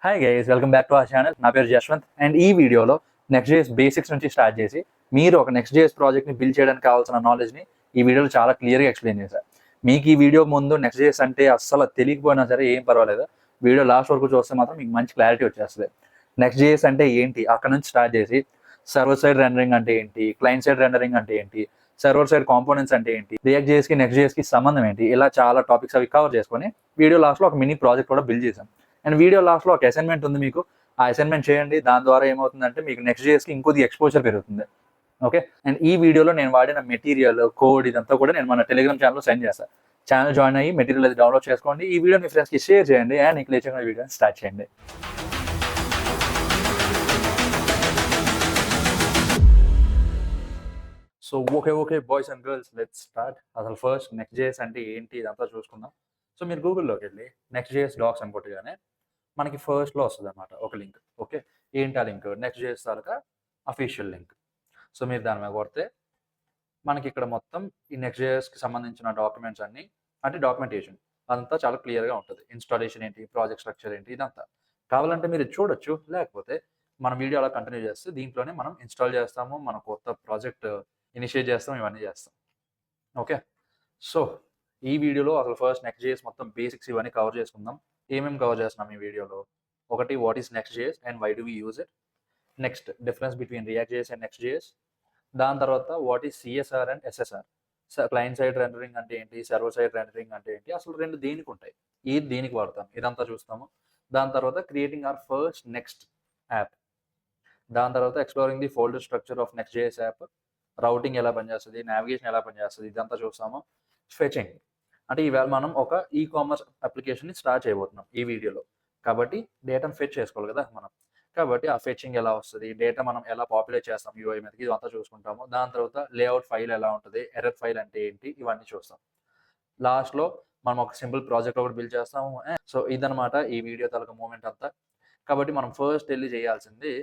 Hi guys, welcome back to our channel. నా పేరు Jaswanth and ఈ వీడియోలో నెక్స్ట్ జేఎస్ బేసిక్స్ నుంచి స్టార్ట్ చేసి మీరు ఒక నెక్స్ట్ జేఎస్ ప్రాజెక్ట్ని బిల్డ్ చేయడానికి కావాల్సిన నాలెడ్జ్ని ఈ వీడియోలో చాలా క్లియర్గా ఎక్స్ప్లెయిన్ చేశారు. మీకు ఈ వీడియో ముందు నెక్స్ట్ జేఎస్ అంటే అస్సలు తెలియకపోయినా సరే ఏం పర్వాలేదు, వీడియో లాస్ట్ వరకు చూస్తే మాత్రం మీకు మంచి క్లారిటీ వచ్చేస్తుంది. నెక్స్ట్ జేఎస్ అంటే ఏంటి, అక్కడ నుంచి స్టార్ట్ చేసి సర్వర్ సైడ్ రెండరింగ్ అంటే ఏంటి, క్లయింట్ సైడ్ రెండరింగ్ అంటే ఏంటి, సర్వర్ సైడ్ కాంపోనెంట్స్ అంటే ఏంటి, రియాక్ట్ జేఎస్కి నెక్స్ట్ జేఎస్కి సంబంధం ఏంటి, ఇలా చాలా టాపిక్స్ అవి కవర్ చేసుకొని వీడియో లాస్ట్లో ఒక మినీ ప్రాజెక్ట్ కూడా బిల్డ్ చేశాం. అండ్ వీడియో లాస్ట్లో ఒక అసైన్మెంట్ ఉంది, మీకు ఆ అసైన్మెంట్ చేయండి. దాని ద్వారా ఏమవుతుందంటే మీకు నెక్స్ట్ జేఎస్కి ఇంకొద్ది ఎక్స్పోజర్ పెరుగుతుంది. ఓకే, అండ్ ఈ వీడియోలో నేను వాడిన మెటీరియల్, కోడ్ ఇదంతా కూడా నేను మన టెలిగ్రామ్ ఛానల్లో సెండ్ చేస్తాను. ఛానల్ జాయిన్ అయ్యి మెటీరియల్ అది డౌన్లోడ్ చేసుకోండి. ఈ వీడియో మీ ఫ్రెండ్స్కి షేర్ చేయండి అండ్ నీకు లేచిన వీడియో స్టార్ట్ చేయండి. So okay boys and girls, let's start. అసలు ఫస్ట్ నెక్స్ట్ జేఎస్ అంటే ఏంటి ఇదంతా చూసుకుందాం. సో మీరు గూగుల్లోకి వెళ్ళి నెక్స్ట్ జేఎస్ డాక్స్ అని కొట్టగానే మనకి ఫస్ట్లో వస్తుంది అనమాట ఒక లింక్. ఓకే, ఏంటి ఆ లింక్? నెక్స్ట్ జేఎస్ తాలూకా అఫీషియల్ లింక్. సో మీరు దాని మీద కొడితే మనకి ఇక్కడ మొత్తం ఈ నెక్స్ట్ జేఎస్కి సంబంధించిన డాక్యుమెంట్స్ అన్ని, అంటే డాక్యుమెంటేషన్ అదంతా చాలా క్లియర్గా ఉంటుంది. ఇన్స్టాలేషన్ ఏంటి, ప్రాజెక్ట్ స్ట్రక్చర్ ఏంటి, ఇదంతా కావాలంటే మీరు చూడొచ్చు. లేకపోతే మన వీడియో అలా కంటిన్యూ చేస్తే దీంట్లోనే మనం ఇన్స్టాల్ చేస్తాము, మన కొత్త ప్రాజెక్ట్ ఇనిషియేట్ చేస్తాం, ఇవన్నీ చేస్తాం. ఓకే, సో ఈ వీడియోలో అసలు ఫస్ట్ నెక్స్ట్ జేఎస్ మొత్తం బేసిక్స్ ఇవన్నీ కవర్ చేసుకుందాం. ఏమేమి కవర్ చేస్తున్నాం ఈ వీడియోలో? ఒకటి, what is Next JS and why do we use it. Next, difference between React JS and Next JS. దాని తర్వాత what is CSR and SSR. Client side rendering అంటే ఏంటి, సర్వర్ సైడ్ రెండరింగ్ అంటే ఏంటి, అసలు రెండు దేనికి ఉంటాయి, ఏది దేనికి వాడతాం, ఇదంతా చూస్తాము. దాని తర్వాత creating our first Next app. దాని తర్వాత exploring the folder structure of Next JS app. Routing ఎలా పనిచేస్తుంది, నావిగేషన్ ఎలా పనిచేస్తుంది, ఇదంతా చూస్తాము. ఫెచింగ్ అంటే ఈవేళ మనం ఒక ఈ కామర్స్ అప్లికేషన్ని స్టార్ట్ చేయబోతున్నాం ఈ వీడియోలో, కాబట్టి డేటాను ఫెచ్ చేసుకోవాలి కదా మనం. కాబట్టి ఆ ఫెచింగ్ ఎలా వస్తుంది, డేటా మనం ఎలా పాపులేట్ చేస్తాం యూఐ మీదకి, ఇదంతా చూసుకుంటాము. దాని తర్వాత లేఅవుట్ ఫైల్ ఎలా ఉంటుంది, ఎర్రర్ ఫైల్ అంటే ఏంటి, ఇవన్నీ చూస్తాం. లాస్ట్లో మనం ఒక సింపుల్ ప్రాజెక్ట్ ఒకటి బిల్డ్ చేస్తాము. సో ఇదనమాట ఈ వీడియో తాలూకా మూమెంట్ అంతా. కాబట్టి మనం ఫస్ట్ వెళ్ళి చేయాల్సింది,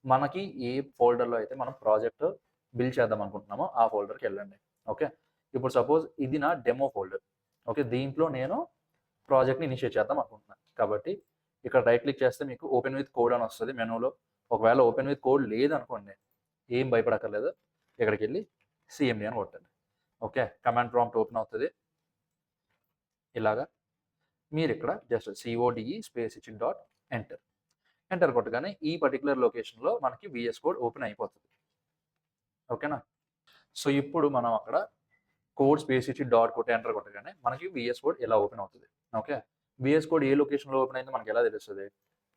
మనకి ఏ ఫోల్డర్లో అయితే మనం ప్రాజెక్ట్ బిల్డ్ చేద్దాం అనుకుంటున్నామో ఆ ఫోల్డర్కి వెళ్ళండి. ఓకే, ఇప్పుడు సపోజ్ ఇది నా డెమో ఫోల్డర్. ఓకే, దీంట్లో నేను ప్రాజెక్ట్ని ఇనిషియేట్ చేద్దాం అనుకుంటున్నాను. కాబట్టి ఇక్కడ రైట్ క్లిక్ చేస్తే మీకు ఓపెన్ విత్ కోడ్ అని వస్తుంది మెనూలో. ఒకవేళ ఓపెన్ విత్ కోడ్ లేదనుకోండి, ఏం భయపడక్కర్లేదు, ఇక్కడికి వెళ్ళి సిఎండి అని కొట్టండి. ఓకే, కమాండ్ ప్రాంప్ట్ ఓపెన్ అవుతుంది ఇలాగా. మీరు ఇక్కడ జస్ట్ సిఓడిఈ స్పేస్ ఇచ్చి డాట్ ఎంటర్ కొట్టగానే ఈ పర్టికులర్ లొకేషన్లో మనకి విఎస్ కోడ్ ఓపెన్ అయిపోతుంది. ఓకేనా? సో ఇప్పుడు మనం అక్కడ కోడ్ స్పేస్ ఇచ్చి డాట్ కొట్టి ఎంటర్ కొట్టగానే మనకి విఎస్ కోడ్ ఎలా ఓపెన్ అవుతుంది. ఓకే, విఎస్ కోడ్ ఏ లొకేషన్లో ఓపెన్ అయిందో మనకి ఎలా తెలుస్తుంది?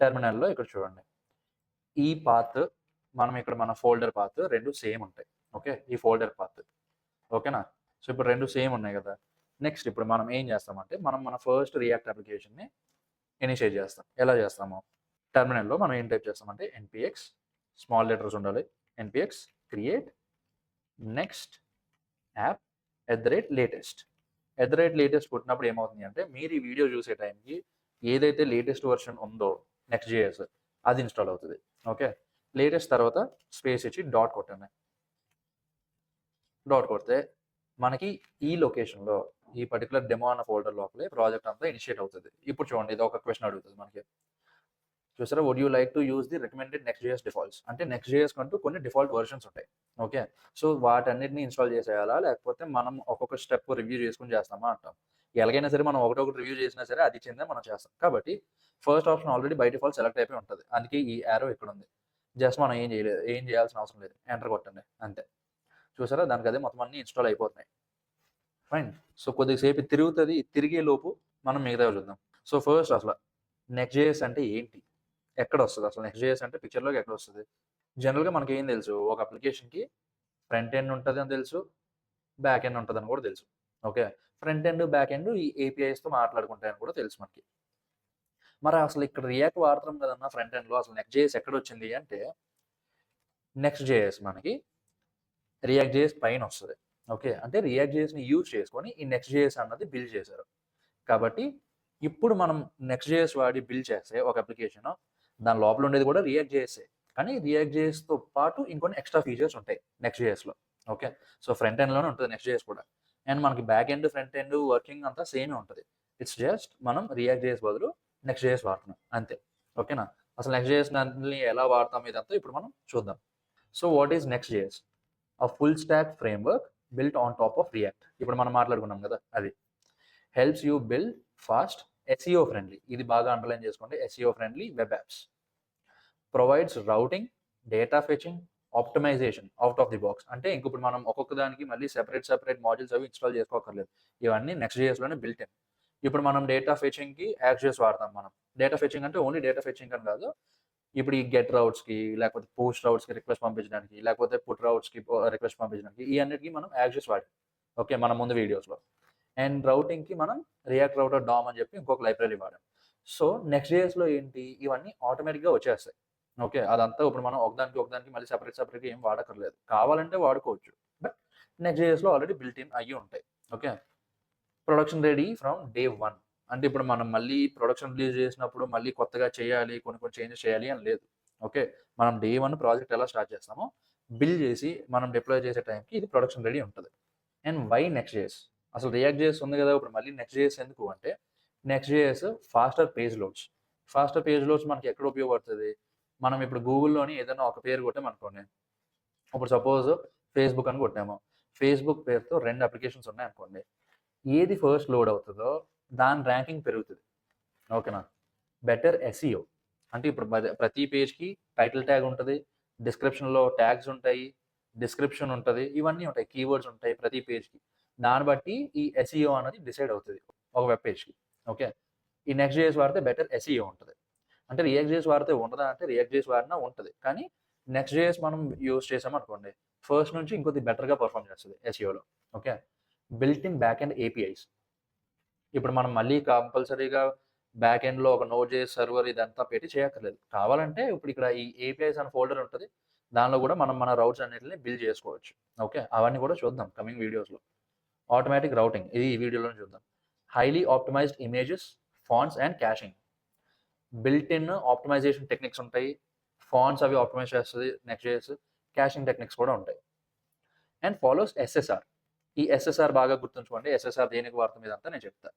టెర్మినల్లో ఇక్కడ చూడండి, ఈ పాత్, మనం ఇక్కడ మన ఫోల్డర్ పాత్ రెండు సేమ్ ఉంటాయి. ఓకే, ఈ ఫోల్డర్ పాత్. ఓకేనా? సో ఇప్పుడు రెండు సేమ్ ఉన్నాయి కదా. నెక్స్ట్ ఇప్పుడు మనం ఏం చేస్తామంటే, మనం మన ఫస్ట్ రియాక్ట్ అప్లికేషన్ని ఇనిషియేట్ చేస్తాం. ఎలా చేస్తాము? టెర్మినల్లో మనం ఏం టైప్ చేస్తామంటే ఎన్పిఎక్స్, స్మాల్ లెటర్స్ ఉండాలి, NPX create next app @latest. @latest కొట్టినప్పుడు ఏమవుతుంది అంటే, మీరు ఈ వీడియో చూసే టైంకి ఏదైతే లేటెస్ట్ వర్షన్ ఉందో నెక్స్ట్ జేఎస్ అది ఇన్స్టాల్ అవుతుంది. ఓకే, లేటెస్ట్ తర్వాత స్పేస్ ఇచ్చి డాట్ కొట్టండి. డాట్ కొడితే మనకి ఈ లొకేషన్లో ఈ పర్టికులర్ డెమో అన్న ఫోల్డర్ లోపలే ప్రాజెక్ట్ అంతా ఇనిషియేట్ అవుతుంది. ఇప్పుడు చూడండి, ఇది ఒక క్వశ్చన్ అడుగుతుంది మనకి. చూసారా, would you like to use the recommended next JS defaults. అంటే నెక్స్ట్ జేఎస్ కంటూ కొన్ని డిఫాల్ట్ వర్షన్స్ ఉంటాయి. ఓకే, సో వాటన్నిటిని ఇన్స్టాల్ చేసేయాలా, లేకపోతే మనం ఒక్కొక్క స్టెప్ రివ్యూ చేసుకుని చేస్తామా అంటాం. ఎలాగైనా సరే మనం ఒకటొకటి రివ్యూ చేసినా సరే అది చెందే మనం చేస్తాం. కాబట్టి first option already by default select అయిపోయి ఉంటుంది, అందుకే ఈ యారో ఇక్కడ ఉంది. జస్ట్ మనం ఏం చేయలేదు, ఏం చేయాల్సిన అవసరం లేదు, ఎంటర్ కొట్టండి అంతే. చూసారా, దానికి అదే మొత్తం అన్ని ఇన్స్టాల్ అయిపోతున్నాయి. ఫైన్. సో కొద్దిసేపు తిరుగుతుంది, తిరిగే లోపు మనం మిగతా చూద్దాం. సో ఫస్ట్ అసలు నెక్స్ట్ జేఎస్ అంటే ఏంటి, ఎక్కడ వస్తుంది అసలు? నెక్స్ట్ జేఎస్ అంటే పిక్చర్లోకి ఎక్కడ వస్తుంది? జనరల్గా మనకి ఏం తెలుసు, ఒక అప్లికేషన్కి ఫ్రంట్ ఎండ్ ఉంటుంది అని తెలుసు, బ్యాక్ ఎండ్ ఉంటుంది అని కూడా తెలుసు. Okay, front end back end ఈ ఏపీఐస్తో మాట్లాడుకుంటాయని కూడా తెలుసు మనకి. మరి అసలు ఇక్కడ రియాక్ట్ వాడుతున్నాం కదన్నా ఫ్రంట్ ఎండ్లో, అసలు నెక్స్ట్ జేఎస్ ఎక్కడ వచ్చింది అంటే, నెక్స్ట్ జేఎస్ మనకి రియాక్ట్ జేఎస్ పైన వస్తుంది. ఓకే, అంటే రియాక్ట్ జేఎస్ని యూజ్ చేసుకొని ఈ నెక్స్ట్ జేఎస్ అన్నది బిల్డ్ చేశారు. కాబట్టి ఇప్పుడు మనం నెక్స్ట్ జేఎస్ వాడి బిల్డ్ చేస్తే ఒక అప్లికేషన్, దాని లోపల ఉండేది కూడా రియాక్ట్ జేఎస్ఏ, కానీ రియాక్ట్ జేఎస్తో పాటు ఇంకొన్ని ఎక్స్ట్రా ఫీచర్స్ ఉంటాయి నెక్స్ట్ జేఎస్లో. ఓకే, సో ఫ్రంట్ ఎండ్లోనే ఉంటుంది నెక్స్ట్ జేఎస్ కూడా, అండ్ మనకి back end front end working అంతా సేమే ఉంటుంది. ఇట్స్ జస్ట్ మనం రియాక్ట్ జేఎస్ బదులు నెక్స్ట్ జేఎస్ వాడుతున్నాం అంతే. ఓకేనా? అసలు నెక్స్ట్ జేఎస్ ఎలా వాడతాం ఇదంతా ఇప్పుడు మనం చూద్దాం. So what is Next JS? Full stack framework built on top of React. ఇప్పుడు మనం మాట్లాడుకున్నాం కదా అది. Helps you build fast SEO friendly, ఇది బాగా అండర్లైన్ చేసుకోండి, SEO friendly web apps. Provides routing, data fetching, optimization out of the box. అంటే ఇంక ఇప్పుడు మనం ఒక్కొక్క దానికి మళ్ళీ సెపరేట్ మాడ్యూల్స్ అవి ఇన్స్టాల్ చేసుకోకర్లేదు. ఇవన్నీ నెక్స్ట్ జేఎస్లోనే బిల్ట్ ఇన్. ఇప్పుడు మనం డేటా ఫెచింగ్కి యాక్చువల్స్ వాడతాం మనం. డేటా ఫెచింగ్ అంటే ఓన్లీ డేటా ఫెచింగ్ అని కాదు, ఇప్పుడు ఈ గెట్ రౌట్స్కి, లేకపోతే పోస్ట్ రౌట్స్కి రిక్వెస్ట్ పంపించడానికి, లేకపోతే పుట్ రౌట్స్కి రిక్వెస్ట్ పంపించడానికి, ఈ అన్నిటికీ మనం యాక్సెస్ వాడాం. ఓకే, మన ముందు వీడియోస్లో. అండ్ రౌటింగ్కి మనం రియాక్ట్ రౌటర్ డామ్ అని చెప్పి ఇంకొక లైబ్రరీ వాడాం. సో నెక్స్ట్ జేఎస్లో ఏంటి, ఇవన్నీ ఆటోమేటిక్గా వచ్చేస్తాయి. ఓకే, అదంతా ఇప్పుడు మనం ఒకదానికి మళ్ళీ సెపరేట్గా ఏం వాడక్కర్లేదు. కావాలంటే వాడుకోవచ్చు, బట్ నెక్స్ట్ జేఎస్లో ఆల్రెడీ బిల్ట్ ఇన్ అయ్యి ఉంటాయి. Okay, production ready from day 1. అంటే ఇప్పుడు మనం మళ్ళీ ప్రొడక్షన్ రిలీజ్ చేసినప్పుడు మళ్ళీ కొత్తగా చేయాలి, కొన్ని చేంజెస్ చేయాలి అని లేదు. ఓకే, మనం డే 1 ప్రాజెక్ట్ ఎలా స్టార్ట్ చేస్తామో బిల్డ్ చేసి మనం డిప్లాయ్ చేసే టైంకి ఇది ప్రొడక్షన్ రెడీ ఉంటుంది. And why Next JS? అసలు రియాక్ట్ జేఎస్ ఉంది కదా, ఇప్పుడు మళ్ళీ నెక్స్ట్ జేఎస్ ఎందుకు అంటే, Next JS faster page loads. Faster page loads మనకి ఎక్కడ ఉపయోగపడుతుంది? మనం ఇప్పుడు గూగుల్లోని ఏదైనా ఒక పేరు కొట్టామనుకోండి, ఇప్పుడు సపోజ్ ఫేస్బుక్ అని కొట్టాము, ఫేస్బుక్ పేరుతో 2 అప్లికేషన్స్ ఉన్నాయి అనుకోండి, ఏది ఫస్ట్ లోడ్ అవుతుందో దాని ర్యాంకింగ్ పెరుగుతుంది. ఓకేనా? బెటర్ ఎస్ఈఓ అంటే ఇప్పుడు ప్రతి పేజ్కి టైటిల్ ట్యాగ్ ఉంటుంది, డిస్క్రిప్షన్లో ట్యాగ్స్ ఉంటాయి, డిస్క్రిప్షన్ ఉంటుంది, ఇవన్నీ ఉంటాయి, కీవర్డ్స్ ఉంటాయి ప్రతి పేజ్కి. దాన్ని బట్టి ఈ ఎస్ఈఓ అనేది డిసైడ్ అవుతుంది ఒక వెబ్ పేజ్కి. ఓకే, ఈ నెక్స్ట్ జేఎస్ వాడితే బెటర్ ఎస్ఈఓ ఉంటుంది. అంటే రియాక్ట్ జేఎస్ వాడితే ఉండదా అంటే, రియాక్ట్ జేఎస్ వాడినా ఉంటుంది, కానీ నెక్స్ట్ జేఎస్ మనం యూజ్ చేసామనుకోండి ఫస్ట్ నుంచి ఇంకొద్ది బెటర్గా పర్ఫామ్ చేస్తుంది ఎస్ఈఓలో. Okay, built in back and APIs. ఇప్పుడు మనం మళ్ళీ కంపల్సరీగా బ్యాక్ ఎండ్లో ఒక నోడ్ జేఎస్ సర్వర్ ఇదంతా పెట్టి చేయక్కర్లేదు. కావాలంటే ఇప్పుడు ఇక్కడ ఈ ఏపీఐస్ అనే ఫోల్డర్ ఉంటుంది, దానిలో కూడా మనం మన రౌట్స్ అన్నిటిని బిల్డ్ చేసుకోవచ్చు. ఓకే, అవన్నీ కూడా చూద్దాం కమింగ్ వీడియోస్లో. ఆటోమేటిక్ రౌటింగ్, ఇది ఈ వీడియోలో చూద్దాం. Highly optimized images, fonts and caching. Built in optimization techniques ఉంటాయి, ఫాంట్స్ అవి ఆప్టిమైజ్ చేస్తుంది నెక్స్ట్ జేఎస్, క్యాషింగ్ టెక్నిక్స్ కూడా ఉంటాయి. And follows SSR. ఈ ఎస్ఎస్ఆర్ బాగా గుర్తుంచుకోండి, ఎస్ఎస్ఆర్ దేనికి వాడుతుంది ఇదంతా నేను చెప్తా.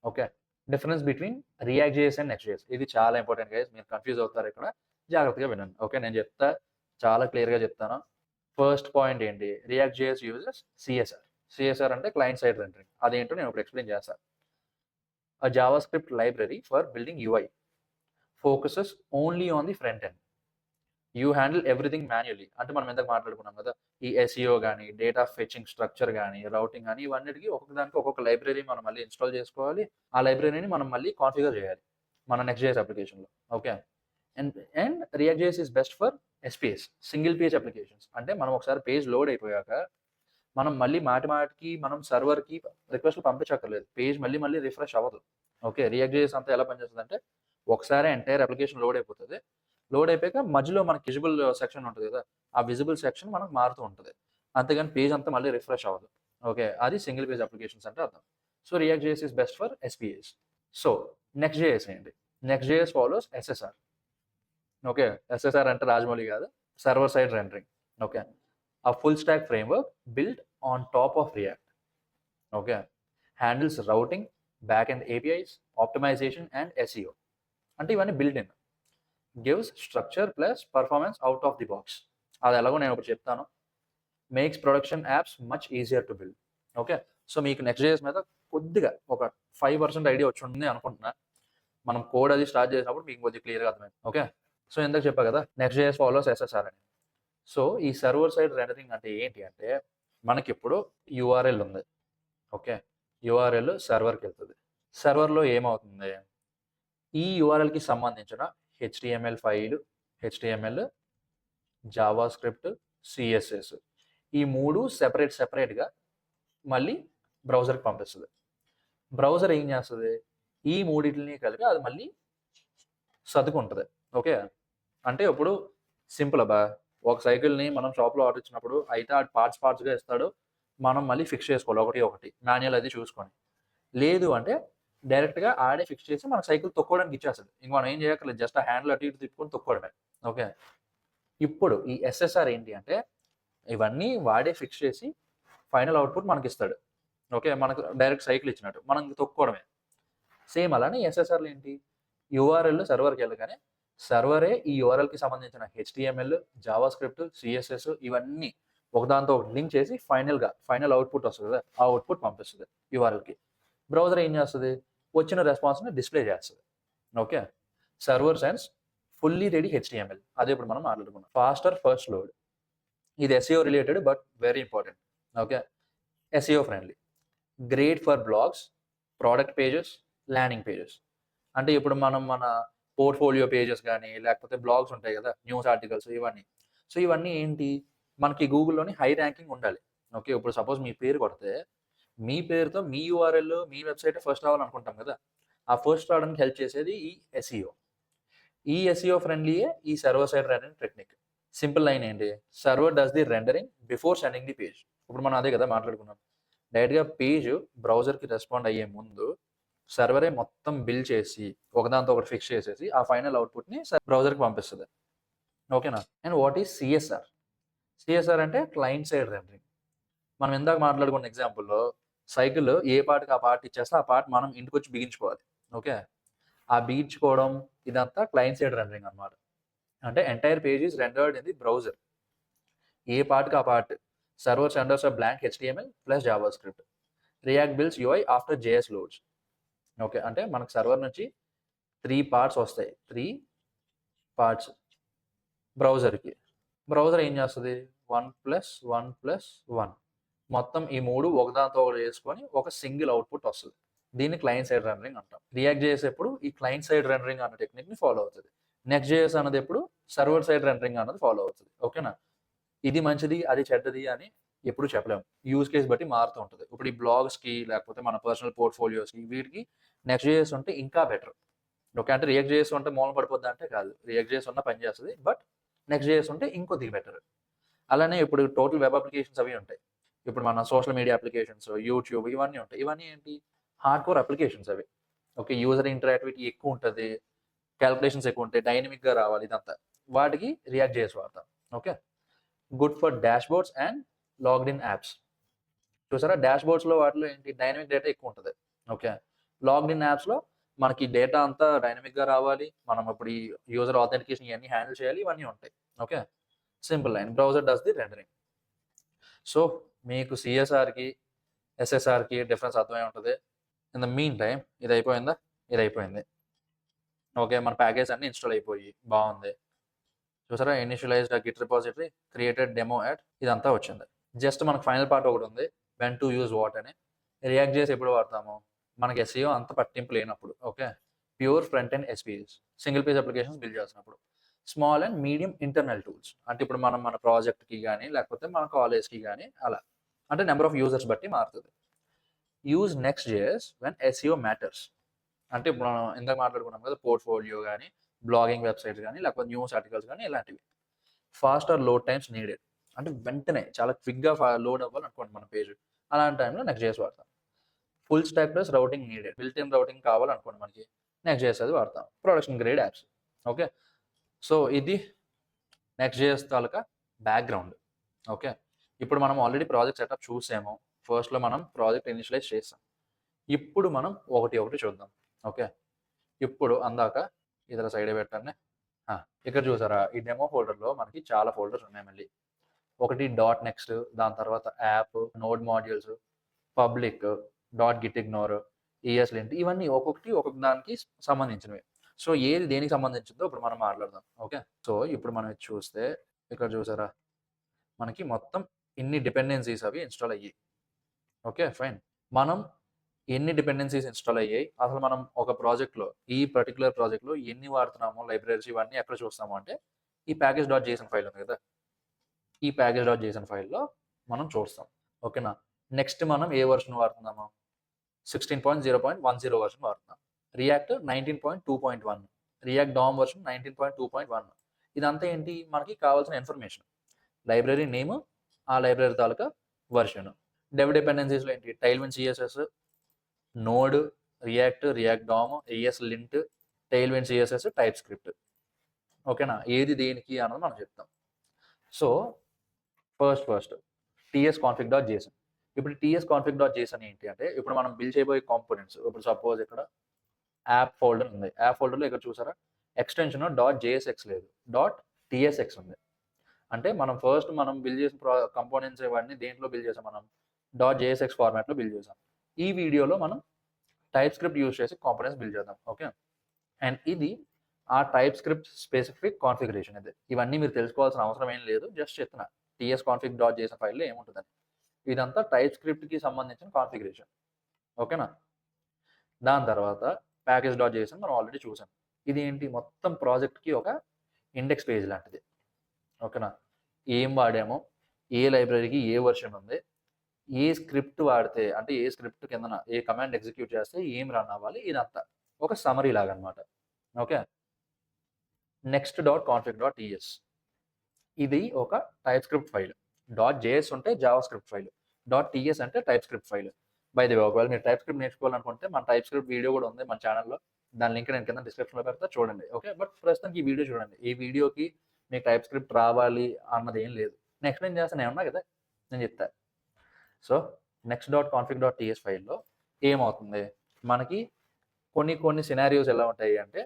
Okay, difference between React JS and Next JS, ఇది చాలా ఇంపార్టెంట్ గైస్, మీరు కన్ఫ్యూజ్ అవుతారు ఇక్కడ, జాగ్రత్తగా వినండి. ఓకే, నేను చెప్తా, చాలా క్లియర్గా చెప్తాను. ఫస్ట్ పాయింట్ ఏంటి, react JS uses CSR. CSR అంటే క్లయింట్ సైడ్ రెండరింగ్, అదేంటో నేను ఇప్పుడు ఎక్స్ప్లెయిన్ చేస్తాను. A JavaScript library for building UI focuses only on the front end. You handle everything manually. అంటే మనం ఇందాక మాట్లాడుకున్నాం కదా, ఈ ఎస్ఈఓ కానీ, డేటా ఫెచింగ్ స్ట్రక్చర్ కానీ, రౌటింగ్ కానీ, ఇవన్నిటికీ ఒక్కొక్క దానికి ఒక్కొక్క లైబ్రరీ మనం మళ్ళీ ఇన్స్టాల్ చేసుకోవాలి. ఆ లైబ్రరీని మనం మళ్ళీ కాన్ఫిగర్ చేయాలి మన నెక్స్ట్ జేఎస్ అప్లికేషన్లో. Okay, and React JS is best for SPS, single page applications. అంటే మనం ఒకసారి పేజ్ లోడ్ అయిపోయాక మనం మళ్ళీ మాటికి మనం సర్వర్కి రిక్వెస్ట్లు పంపించక్కర్లేదు, పేజ్ మళ్ళీ రిఫ్రెష్ అవ్వదు. ఓకే, రియాక్ట్ జేఎస్ అంతా ఎలా పనిచేస్తుంది అంటే, ఒకసారి ఎంటైర్ అప్లికేషన్ లోడ్ అయిపోతుంది, లోడ్ అయిపోయాక మధ్యలో మనకి విజిబుల్ సెక్షన్ ఉంటుంది కదా, ఆ విజిబుల్ సెక్షన్ మనకు మారుతూ ఉంటుంది, అంతేగాని పేజ్ అంతా మళ్ళీ రిఫ్రెష్ అవ్వదు. ఓకే, అది సింగిల్ పేజ్ అప్లికేషన్స్ అంటే అర్థం. So React JS is best for SPS. So next JS ఏంటి? Next JS follows SSR. Okay, SSR అంటే రాజమౌళి కాదు, server side rendering. Okay, a full stack framework built on top of React. Okay, handles routing, backend APIs, optimization and SEO. అంటే ఇవన్నీ built in, gives structure plus performance out of the box. అది ఎలాగో నేను ఇప్పుడు చెప్తాను. makes production apps much easier to build. Okay, so మీకు next JS మీద కొద్దిగా ఒక 5% ఐడియా వచ్చి ఉంటుంది అనుకుంటున్నా. మనం కోడ్ అది స్టార్ట్ చేసినప్పుడు మీకు కొద్దిగా క్లియర్గా అర్థమైంది. ఓకే, సో ఇందాక చెప్పా కదా నెక్స్ట్ జేఎస్ ఫాలోస్ ఎస్ఎస్ఆర్ అని. సో ఈ సర్వర్ సైడ్ రెండరింగ్ అంటే ఏంటి అంటే, మనకి ఇప్పుడు యూఆర్ఎల్ ఉంది. ఓకే, యూఆర్ఎల్ సర్వర్కి వెళ్తుంది. సర్వర్లో ఏమవుతుంది, ఈ యూఆర్ఎల్కి సంబంధించిన HTML file, HTML, Java script, CSS, ఈ మూడు సెపరేట్గా మళ్ళీ బ్రౌజర్కి పంపిస్తుంది. బ్రౌజర్ ఏం చేస్తుంది, ఈ మూడింటిని కలిపి అది మళ్ళీ సర్దుకుంటుంది. ఓకే, అంటే ఇప్పుడు సింపుల్ అబ్బా, ఒక సైకిల్ని మనం షాప్లో ఆర్డర్ ఇచ్చినప్పుడు అయితే ఆ పార్ట్స్గా ఇస్తాడు, మనం మళ్ళీ ఫిక్స్ చేసుకోవాలి ఒకటి మాన్యువల్ అది చూసుకొని. లేదు అంటే డైరెక్ట్గా ఆడే ఫిక్స్ చేసి మన సైకిల్ తొక్కోవడానికి ఇచ్చేస్తాడు, ఇంక మనం ఏం చేయక్కర్లేదు, జస్ట్ ఆ హ్యాండిల్ అటు ఇటు తిప్పుకొని తొక్కోవడమే. ఓకే, ఇప్పుడు ఈ ఎస్ఎస్ఆర్ ఏంటి అంటే, ఇవన్నీ వాడే ఫిక్స్ చేసి ఫైనల్ అవుట్పుట్ మనకి ఇస్తాడు. ఓకే, మనకు డైరెక్ట్ సైకిల్ ఇచ్చినట్టు మనం తొక్కోవడమే. సేమ్ అలానే ఎస్ఎస్ఆర్లు ఏంటి, యూఆర్ఎల్ సర్వర్కి వెళ్ళగానే సర్వరే ఈ యూఆర్ఎల్కి సంబంధించిన హెచ్టిఎంఎల్, జావా స్క్రిప్ట్, సిఎస్ఎస్ ఇవన్నీ ఒకదాంతో ఒకటి లింక్ చేసి ఫైనల్ అవుట్పుట్ వస్తుంది కదా, ఆ అవుట్పుట్ పంపిస్తుంది యూఆర్ఎల్కి. బ్రౌజర్ ఏం చేస్తుంది, వచ్చిన రెస్పాన్స్ని డిస్ప్లే చేస్తుంది. Okay, server sends fully ready HTML, అదే ఇప్పుడు మనం మాట్లాడుకున్నాం. ఫాస్టర్ ఫస్ట్ లోడ్, ఇది SEO related but very important. Okay, SEO friendly, great for blogs, product pages, landing pages. అంటే ఇప్పుడు మనం మన పోర్ట్ఫోలియో పేజెస్ కానీ లేకపోతే బ్లాగ్స్ ఉంటాయి కదా, న్యూస్ ఆర్టికల్స్ ఇవన్నీ. సో ఇవన్నీ ఏంటి, మనకి గూగుల్లోని హై ర్యాంకింగ్ ఉండాలి. ఓకే, ఇప్పుడు సపోజ్ మీ పేరు కొడితే మీ పేరుతో మీ యూఆర్ఎల్ మీ వెబ్సైట్ ఫస్ట్ రావాలనుకుంటాం కదా, ఆ ఫస్ట్ రావడానికి హెల్ప్ చేసేది ఈ ఎస్ఈఓ. ఈ ఎస్ఈఓ ఫ్రెండ్లీయే ఈ server side rendering technique. Simple line ఏంటి, server does the rendering before sending the page. ఇప్పుడు మనం అదే కదా మాట్లాడుకున్నాం, డైరెక్ట్గా పేజ్ బ్రౌజర్కి రెస్పాండ్ అయ్యే ముందు సర్వరే మొత్తం బిల్డ్ చేసి ఒకదాంతో ఒకటి ఫిక్స్ చేసేసి ఆ ఫైనల్ అవుట్పుట్ని బ్రౌజర్కి పంపిస్తుంది. ఓకేనా. And what is CSR? CSR అంటే క్లయింట్ సైడ్ రెండరింగ్. మనం ఇందాక మాట్లాడుకున్న ఎగ్జాంపుల్లో సైకిల్ ఏ పార్ట్కి ఆ పార్ట్ ఇచ్చేస్తే ఆ పార్ట్ మనం ఇంటికి వచ్చి బిగించుకోవాలి. ఓకే, ఆ బిగించుకోవడం ఇదంతా క్లయింట్ సైడ్ రెండరింగ్ అనమాట. అంటే entire page is rendered in the browser, ఏ పార్ట్కి ఆ part. Server senders a blank HTML plus JavaScript, React builds UI after JS loads. Okay, అంటే మనకు సర్వర్ నుంచి 3 పార్ట్స్ వస్తాయి, 3 పార్ట్స్ బ్రౌజర్కి. బ్రౌజర్ ఏం చేస్తుంది, 1+1+1 మొత్తం ఈ 3 ఒకదాంతో ఒకటి చేసుకొని ఒక సింగిల్ అవుట్పుట్ వస్తుంది. దీన్ని క్లయింట్ సైడ్ రెండరింగ్ అంటాం. రియాక్ట్ చేసేప్పుడు ఈ క్లయింట్ సైడ్ రెండరింగ్ అన్న టెక్నిక్ని ఫాలో అవుతుంది. నెక్స్ట్ జేఎస్ అన్నది ఎప్పుడు సర్వర్ సైడ్ రెండరింగ్ అన్నది ఫాలో అవుతుంది. ఓకేనా. ఇది మంచిది అది చెడ్డది అని ఎప్పుడు చెప్పలేము, యూజ్ కేస్ బట్టి మారుతూ ఉంటుంది. ఇప్పుడు ఈ బ్లాగ్స్కి లేకపోతే మన పర్సనల్ పోర్ట్ఫోలియోస్కి వీటికి నెక్స్ట్ జేఎస్ ఉంటే ఇంకా బెటర్. ఓకే, అంటే రియాక్ట్ జేఎస్ ఉంటే మూలం పడిపోద్ది అంటే కాదు, రియాక్ట్ జేఎస్ ఉన్న పని చేస్తుంది, బట్ నెక్స్ట్ జేఎస్ ఉంటే ఇంకొద్దిగా బెటర్. అలానే ఇప్పుడు టోటల్ వెబ్ అప్లికేషన్స్ అవి ఉంటాయి, ఇప్పుడు మన సోషల్ మీడియా అప్లికేషన్స్, యూట్యూబ్ ఇవన్నీ ఉంటాయి. ఇవన్నీ ఏంటి, హార్డ్ కోర్ అప్లికేషన్స్ అవి. ఓకే, యూజర్ ఇంటరాక్టివిటీ ఎక్కువ ఉంటుంది, క్యాల్కులేషన్స్ ఎక్కువ ఉంటాయి, డైనమిక్గా రావాలి, ఇదంతా వాటికి రియాక్ట్ జేఎస్ వాడతాం. Okay, good for dash boards and logged in apps. చూసారా, డాష్ బోర్డ్స్లో వాటిలో ఏంటి, డైనమిక్ డేటా ఎక్కువ ఉంటుంది. ఓకే, లాగ్డ్ ఇన్ యాప్స్లో మనకి డేటా అంతా డైనమిక్గా రావాలి, మనం ఇప్పుడు ఈ యూజర్ ఆథెంటికేషన్ ఇవన్నీ హ్యాండిల్ చేయాలి, ఇవన్నీ ఉంటాయి. Okay, simple line, browser does the rendering. So మీకు సిఎస్ఆర్కి ఎస్ఎస్ఆర్కి డిఫరెన్స్ అర్థమై ఉంటుంది. ఇన్ ద మీన్ టైం ఇది అయిపోయిందా, ఇది అయిపోయింది. ఓకే, మన ప్యాకేజ్ అన్ని ఇన్స్టాల్ అయిపోయి బాగుంది. చూసారా, initialized git repository, created demo add, ఇదంతా వచ్చింది. జస్ట్ మనకు ఫైనల్ పార్ట్ ఒకటి ఉంది, వెన్ టు యూజ్ వాట్ అని. రియాక్ట్ చేసి ఎప్పుడు వాడతాము, మనకి ఎస్ఈఓ అంత పట్టింపు లేనప్పుడు. Okay, pure front and SPS, single page applications build చేసినప్పుడు. Small and medium internal tools, అంటే ఇప్పుడు మనం మన ప్రాజెక్ట్కి కానీ లేకపోతే మన కాలేజ్కి కానీ అలా, అంటే నెంబర్ ఆఫ్ యూజర్స్ బట్టి మారుతుంది. Use next JS when SEO matters, అంటే ఇప్పుడు మనం ఇందాక మాట్లాడుకున్నాం కదా, పోర్ట్ఫోలియో కానీ బ్లాగింగ్ వెబ్సైట్స్ కానీ లేకపోతే న్యూస్ ఆర్టికల్స్ కానీ ఇలాంటివి. ఫాస్టర్ లోడ్ టైమ్స్ నీడెడ్, అంటే వెంటనే చాలా క్విక్గా లోడ్ అవ్వాలి అనుకోండి మన పేజ్, అలాంటి టైంలో నెక్స్ట్ జేఎస్ వాడతాం. Full stack plus routing needed, built in routing కావాలనుకోండి మనకి, నెక్స్ట్ జేఎస్ అది వాడతాం. Production grade apps. Okay, so ఇది నెక్స్ట్ జేఎస్ తాలూకా బ్యాక్గ్రౌండ్. ఓకే, ఇప్పుడు మనం ఆల్రెడీ ప్రాజెక్ట్ సెటప్ చూసాము, ఫస్ట్లో మనం ప్రాజెక్ట్ ఇనిషియలైజ్ చేసాం. ఇప్పుడు మనం ఒకటి ఒకటి చూద్దాం. ఓకే, ఇప్పుడు అందాక ఇతర సైడ్ పెట్టండి. ఇక్కడ చూసారా, ఈ డెమో ఫోల్డర్లో మనకి చాలా ఫోల్డర్స్ ఉన్నాయి. మళ్ళీ ఒకటి డాట్ నెక్స్ట్, దాని తర్వాత app, node modules, public, dot git ignore, ES lint, ఇవన్నీ ఒక్కొక్కటి ఒక్కొక్క దానికి సంబంధించినవి. సో ఏది దేనికి సంబంధించిందో ఇప్పుడు మనం మాట్లాడదాం. ఓకే, సో ఇప్పుడు మనం చూస్తే ఇక్కడ చూసారా, మనకి మొత్తం ఇన్ని డిపెండెన్సీస్ అవి ఇన్స్టాల్ అయ్యాయి. ఓకే ఫైన్, మనం ఎన్ని డిపెండెన్సీస్ ఇన్స్టాల్ అయ్యాయి, అసలు మనం ఒక ప్రాజెక్ట్లో ఈ పర్టికులర్ ప్రాజెక్ట్లో ఎన్ని వాడుతున్నామో లైబ్రరీస్ ఇవన్నీ ఎక్కడ చూస్తాము అంటే ఈ ప్యాకేజ్ డాట్ జేసన్ ఫైల్ ఉంది కదా, ఈ ప్యాకేజ్ డాట్ జేసన్ ఫైల్లో మనం చూస్తాం. ఓకేనా. నెక్స్ట్ మనం ఏ వర్షన్ వాడుతున్నాము, 16.0.10 వర్షన్ వాడుతున్నాం. React 19.2.1, React DOM version 19.2.1. ఇదంతా ఏంటి, మనకి కావాల్సిన ఇన్ఫర్మేషన్, లైబ్రరీ నేమ్, ఆ లైబ్రరీ తాలూకా వర్షన్. డెవ్ డిపెండెన్సీస్లో ఏంటి, Tailwind CSS, node, React, React DOM, ESLint, Tailwind CSS, TypeScript. ఓకేనా, ఏది దేనికి అన్నది మనం చెప్తాం. So first TS config dot JSON. ఇప్పుడు టీఎస్ కాన్ఫిగ్ డాట్ జేసన్ ఏంటి అంటే, ఇప్పుడు మనం బిల్డ్ చేయబోయే కాంపోనెంట్స్, ఇప్పుడు సపోజ్ ఇక్కడ యాప్ ఫోల్డర్ ఉంది. యాప్ ఫోల్డర్‌లో ఇక్కడ చూసారా ఎక్స్‌టెన్షన్ .jsx లేదు. .tsx ఉంది. అంటే మనం బిల్డ్ చేసిన కంపోనెంట్స్ ఇవన్నీ దేంట్లో బిల్డ్ చేసాం మనం? .jsx ఫార్మాట్‌లో బిల్డ్ చేసాం. ఈ వీడియోలో మనం టైప్ స్క్రిప్ట్ యూజ్ చేసి కాంపోనెంట్స్ బిల్డ్ చేద్దాం. ఓకే. అండ్ ఇది ఆ టైప్ స్క్రిప్ట్ స్పెసిఫిక్ కాన్ఫిగరేషన్ ఇది. ఇవన్నీ మీరు తెలుసుకోవాల్సిన అవసరం ఏం లేదు. జస్ట్ చెప్తున్నా. tsconfig.json ఫైల్‌లో ఏముంటదని. ఇదంతా టైప్ స్క్రిప్ట్‌కి సంబంధించిన కాన్ఫిగరేషన్. ఓకేనా? దాని తర్వాత ప్యాకేజ్.json మనం ఆల్రెడీ చూసాం. ఇది ఏంటి మొత్తం ప్రాజెక్ట్‌కి ఒక ఇండెక్స్ పేజ్ లాంటిది. ఓకేనా? ఏం వాడామో, ఏ లైబ్రరీకి ఏ వెర్షన్ ఉంది, ఏ స్క్రిప్ట్ వాడితే అంటే ఏ స్క్రిప్ట్ కిందన ఏ కమాండ్ ఎగ్జిక్యూట్ చేస్తే ఏం రన్ అవ్వాలి ఇదంతా. ఒక సమ్మరీ లాగా అన్నమాట. ఓకే. next.config.ts ఇది ఒక టైప్ స్క్రిప్ట్ ఫైల్. .js ఉంటే జావా స్క్రిప్ట్ ఫైల్. .ts అంటే type script file. By the way ఒకవేళ మీరు టైప్ స్క్రిప్ట్ నేర్చుకోవాలనుకుంటే మన టైప్ స్క్రిప్ట్ వీడియో కూడా ఉంది మన ఛానెల్‌లో. దాని లింక్ నేను కింద డిస్క్రిప్షన్‌లో పెడతా చూడండి. ఓకే. బట్ ప్రస్తుతానికి ఈ వీడియో చూడండి. ఈ వీడియోకి మీకు టైప్ స్క్రిప్ట్ రావాలి అన్నది ఏం లేదు. నేను ఎక్స్‌ప్లెయిన్ చేస్తాను ఏమన్నా కదా! నేను చెప్తా. సో next.config.ts ఫైల్‌లో ఏమవుతుంది? మనకి కొన్ని సినారియోస్ ఎలా ఉంటాయి అంటే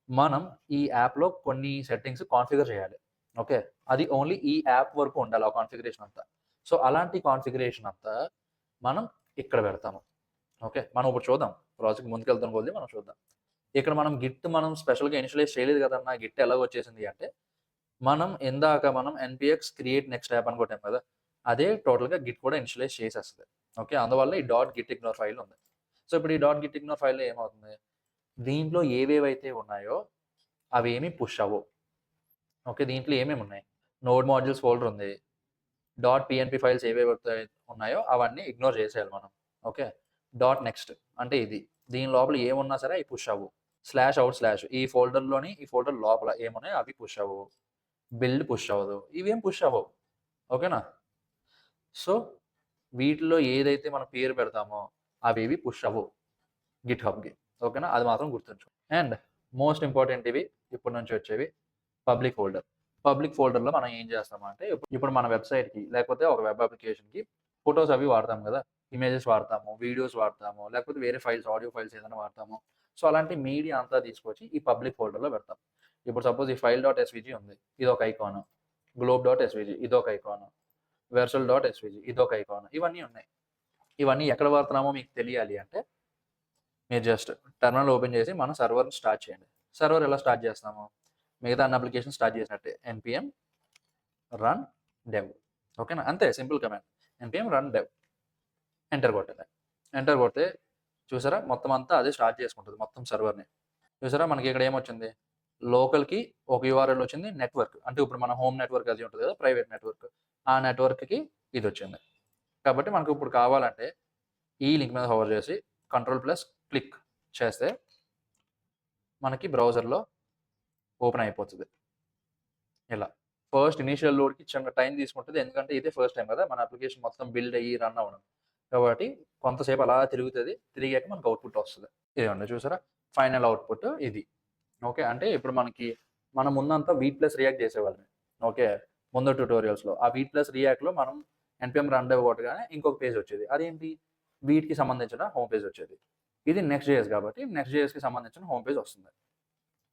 మనం ఈ యాప్‌లో కొన్ని సెట్టింగ్స్ కాన్ఫిగర్ చేయాలి. ఓకే. అది ఓన్లీ ఈ యాప్ వరకు ఉండాలి ఆ కాన్ఫిగరేషన్ అంతా. సో అలాంటి కాన్ఫిగరేషన్ అంతా మనం ఇక్కడ పెడతాము. ఓకే. మనం ఇప్పుడు చూద్దాం. ప్రాజెక్ట్ ముందుకెళ్తున్న కొద్దీ మనం చూద్దాం. ఇక్కడ మనం స్పెషల్‌గా ఇనిషియలైజ్ చేయలేదు కదన్నా! గిట్ ఎలాగొచ్చేసింది అంటే ఇందాక మనం npx క్రియేట్ నెక్స్ట్ యాప్ అని కొట్టాం కదా! అదే టోటల్‌గా గిట్ కూడా ఇనిషియలైజ్ చేసేస్తది. ఓకే. అందువల్ల ఈ .gitignore ఫైల్ ఉంది. సో ఇప్పుడు ఈ .gitignore ఫైల్‌లో ఏమవుతుంది? దీంట్లో ఏవేవైతే ఉన్నాయో అవేమీ పుష్ అవ్వవు. ఓకే. దీంట్లో ఏమేమి ఉన్నాయి? నోడ్ మాడ్యూల్స్ ఫోల్డర్ ఉంది. .pnp ఫైల్స్ ఏవేవైతే ఉన్నాయో అవన్నీ ఇగ్నోర్ చేసేయాలి మనం. ఓకే. నెక్స్ట్ అంటే ఇది. దీని లోపల ఏమున్నా సరే అవి పుష్ అవ్వవు. /out/ ఈ ఫోల్డర్ లోపల ఏమున్నాయో అవి పుష్ అవ్వవు. బిల్డ్ పుష్ అవ్వదు. ఇవేం పుష్ అవ్వవు. ఓకేనా? సో వీటిలో ఏదైతే మనం పేరు పెడతామో అవేవి పుష్ అవ్వవు గిట్‌హబ్‌కి. ఓకేనా? అది మాత్రం గుర్తుంచు. అండ్ మోస్ట్ ఇంపార్టెంట్ ఇవి ఇప్పటి నుంచి వచ్చేవి పబ్లిక్ ఫోల్డర్. పబ్లిక్ ఫోల్డర్‌లో మనం ఏం చేస్తామంటే ఇప్పుడు మన వెబ్‌సైట్‌కి లేకపోతే ఒక వెబ్ అప్లికేషన్‌కి ఫోటోస్ అవి వాడతాం కదా! ఇమేజెస్ వాడతాము, వీడియోస్ వాడతాము, లేకపోతే వేరే ఫైల్స్ ఆడియో ఫైల్స్ ఏదైనా వాడతాము. సో అలాంటి మీడియా అంతా తీసుకొచ్చి ఈ పబ్లిక్ ఫోల్డర్‌లో పెడతాం. ఇప్పుడు సపోజ్ ఈ file.svg ఉంది. ఇదొక ఐకాన్. globe.svg ఇదొక ఐకాన్. versal.svg ఇదొక ఐకాన్. ఇవన్నీ ఉన్నాయి. ఇవన్నీ ఎక్కడ వాడుతున్నామో మీకు తెలియాలి అంటే మీరు జస్ట్ టెర్మినల్ ఓపెన్ చేసి మన సర్వర్‌ని స్టార్ట్ చేయండి. సర్వర్ ఎలా స్టార్ట్ చేస్తాము? మిగతా అన్ని అప్లికేషన్ స్టార్ట్ చేసినట్టే npm రన్ డెవ్. ఓకేనా? అంతే simple command. npm run dev. Enter కొట్టాలి. ఎంటర్ కొడితే చూసారా మొత్తం అంతా అదే స్టార్ట్ చేసుకుంటది మొత్తం సర్వర్‌ని. చూసారా మనకి ఇక్కడ ఏమొచ్చింది? లోకల్‌కి ఒక యూఆర్ఎల్ వచ్చింది. నెట్వర్క్ అంటే ఇప్పుడు మన హోమ్ నెట్వర్క్ అది ఉంటది కదా! Private network. ఆ నెట్వర్క్‌కి ఇదొచ్చింది. కాబట్టి మనకు ఇప్పుడు కావాలంటే ఈ లింక్ మీద హోవర్ చేసి కంట్రోల్+క్లిక్ చేస్తే మనకి బ్రౌజర్‌లో ఓపెన్ అయిపోతది. ఇలా. ఫస్ట్ ఇనీషియల్ లోడ్‌కి చిన్న టైం తీసుకుంటది. ఎందుకంటే ఇదే ఫస్ట్ టైమ్ కదా! మన అప్లికేషన్ మొత్తం బిల్డ్ అయ్యి రన్ అవ్వడం. కాబట్టి కొంతసేపు అలా తిరుగుతది. తిరిగాక మనకు అవుట్‌పుట్ వస్తది. ఇదిగోండి చూసారా? ఫైనల్ అవుట్‌పుట్ ఇది. ఓకే. అంటే ఇప్పుడు మనం ముందంతా వీట్+రియాక్ట్ చేసేవాళ్ళం. ఓకే. ముందు ట్యుటోరియల్స్‌లో. ఆ వీట్+రియాక్ట్‌లో మనం npm రన్ డెవ్ కొట్టగానే ఇంకొక పేజ్ వచ్చేది. అదేంటి? వీట్‌కి సంబంధించిన హోమ్ పేజ్ వచ్చేది. ఇది నెక్స్ట్.js కాబట్టి నెక్స్ట్.jsకి సంబంధించిన హోమ్ పేజ్ వస్తుంది.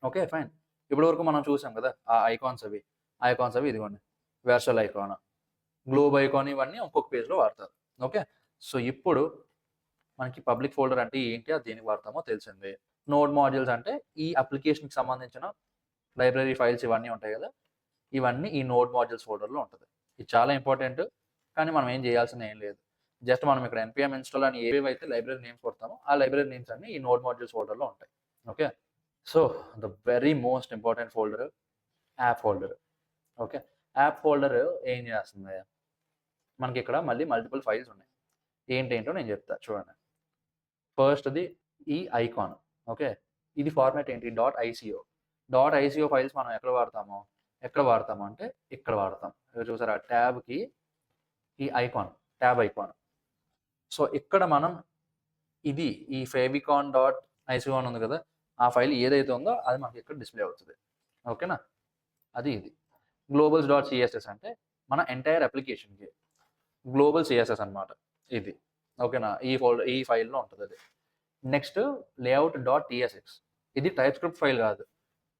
ఓకే. ఫైన్. ఇప్పటి వరకు మనం చూసాం కదా! ఆ ఐకాన్స్ అవి ఇదిగోండి. వెర్సల్ ఐకాన్, గ్లోబ్ ఐకాన్ ఇవన్నీ ఒక్కొక్క పేజ్‌లో వాడతారు. ఓకే. సో ఇప్పుడు మనకి పబ్లిక్ ఫోల్డర్ అంటే ఏంటి? అది దేనికి వాడతామో తెలిసింది. నోడ్ మాడ్యూల్స్ అంటే ఈ అప్లికేషన్‌కి సంబంధించిన లైబ్రరీ ఫైల్స్ ఇవన్నీ ఉంటాయి కదా! ఇవన్నీ ఈ నోడ్ మాడ్యూల్స్ ఫోల్డర్‌లో ఉంటది. ఇది చాలా ఇంపార్టెంట్. కానీ మనం ఏం చేయాల్సింది ఏం లేదు. జస్ట్ మనం ఇక్కడ npm ఇన్‌స్టాల్ అని ఏవేవైతే లైబ్రరీ నేమ్స్ కొడతామో ఆ లైబ్రరీ నేమ్స్ అన్నీ ఈ నోడ్ మాడ్యూల్స్ ఫోల్డర్‌లో ఉంటాయి. Okay. So the very most important folder app folder. Okay. App folder ఏం చేస్తుంది? మనకి ఇక్కడ మళ్ళీ మల్టిపుల్ ఫైల్స్ ఉన్నాయి. ఏంటేంటో నేను చెప్తా చూడండి. ఫస్ట్‌ది ఈ ఐకాన్. ఓకే. ఇది ఫార్మాట్ ఏంటి? .ico. .ico ఫైల్స్ మనం ఎక్కడ వాడతాము అంటే ఇక్కడ వాడతాం. ఇక్కడ చూసారా ట్యాబ్‌కి ఈ ఐకాన్, ట్యాబ్ ఐకాన్. సో ఇక్కడ మనం ఈ favicon.ico అని ఉంది కదా! ఆ ఫైల్ ఏదైతే ఉందో అది మనకి ఇక్కడ డిస్‌ప్లే అవుతది. ఓకేనా? ఇది. globals.css అంటే మన ఎంటైర్ అప్లికేషన్‌కి గ్లోబల్ సిఎస్ఎస్ అన్నమాట ఇది. ఓకేనా? ఈ ఫైల్‌లో ఉంటదది. నెక్స్ట్ లేఅవుట్ డాట్ టీఎస్ఎక్స్, ఇది టైప్ స్క్రిప్ట్ ఫైల్ కాదు,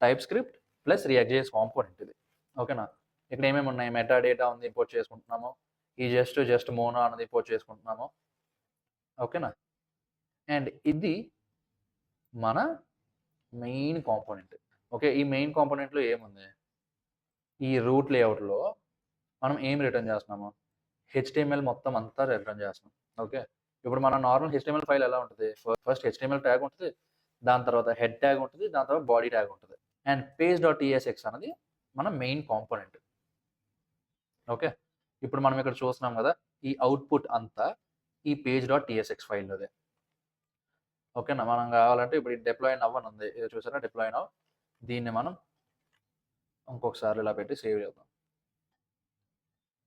type script plus react JS component ఇది. ఓకేనా, ఇక్కడ ఏమేమి ఉన్నాయి, మెటా డేటా ఉంది ఇంపోర్ట్ చేసుకుంటున్నాము, ఈ జస్ట్ మోనో అన్నది ఇంపోర్ట్ చేసుకుంటున్నాము. ఓకేనా, అండ్ ఇది మన మెయిన్ కాంపోనెంట్. ఓకే, ఈ మెయిన్ కాంపోనెంట్లో ఏముంది, ఈ రూట్ లేఅవుట్లో మనం ఏం రిటర్న్ చేస్తున్నాము, హెచ్టిఎంఎల్ మొత్తం అంతా రిటర్న్ చేస్తున్నాం. ఓకే, ఇప్పుడు మన నార్మల్ హెచ్టిఎంఎల్ ఫైల్ ఎలా ఉంటుంది, ఫస్ట్ హెచ్టిఎంఎల్ ట్యాగ్ ఉంటుంది, దాని తర్వాత హెడ్ ట్యాగ్ ఉంటుంది, దాని తర్వాత బాడీ ట్యాగ్ ఉంటుంది, అండ్ పేజ్ డాట్ టీఎస్ఎక్స్ అనేది మన మెయిన్ కాంపోనెంట్. ఓకే, ఇప్పుడు మనం ఇక్కడ చూస్తున్నాం కదా, ఈ అవుట్పుట్ అంతా ఈ పేజ్ డాట్ టీఎస్ఎక్స్ ఫైల్లోదే. ఓకేనా, మనం కావాలంటే ఇప్పుడు డిప్లాయ్ నవ్ అని ఉంది, ఇది చూసారా డిప్లాయ్ నవ్, దీన్ని మనం ఇంకొకసారి ఇలా పెట్టి సేవ్ చేద్దాం.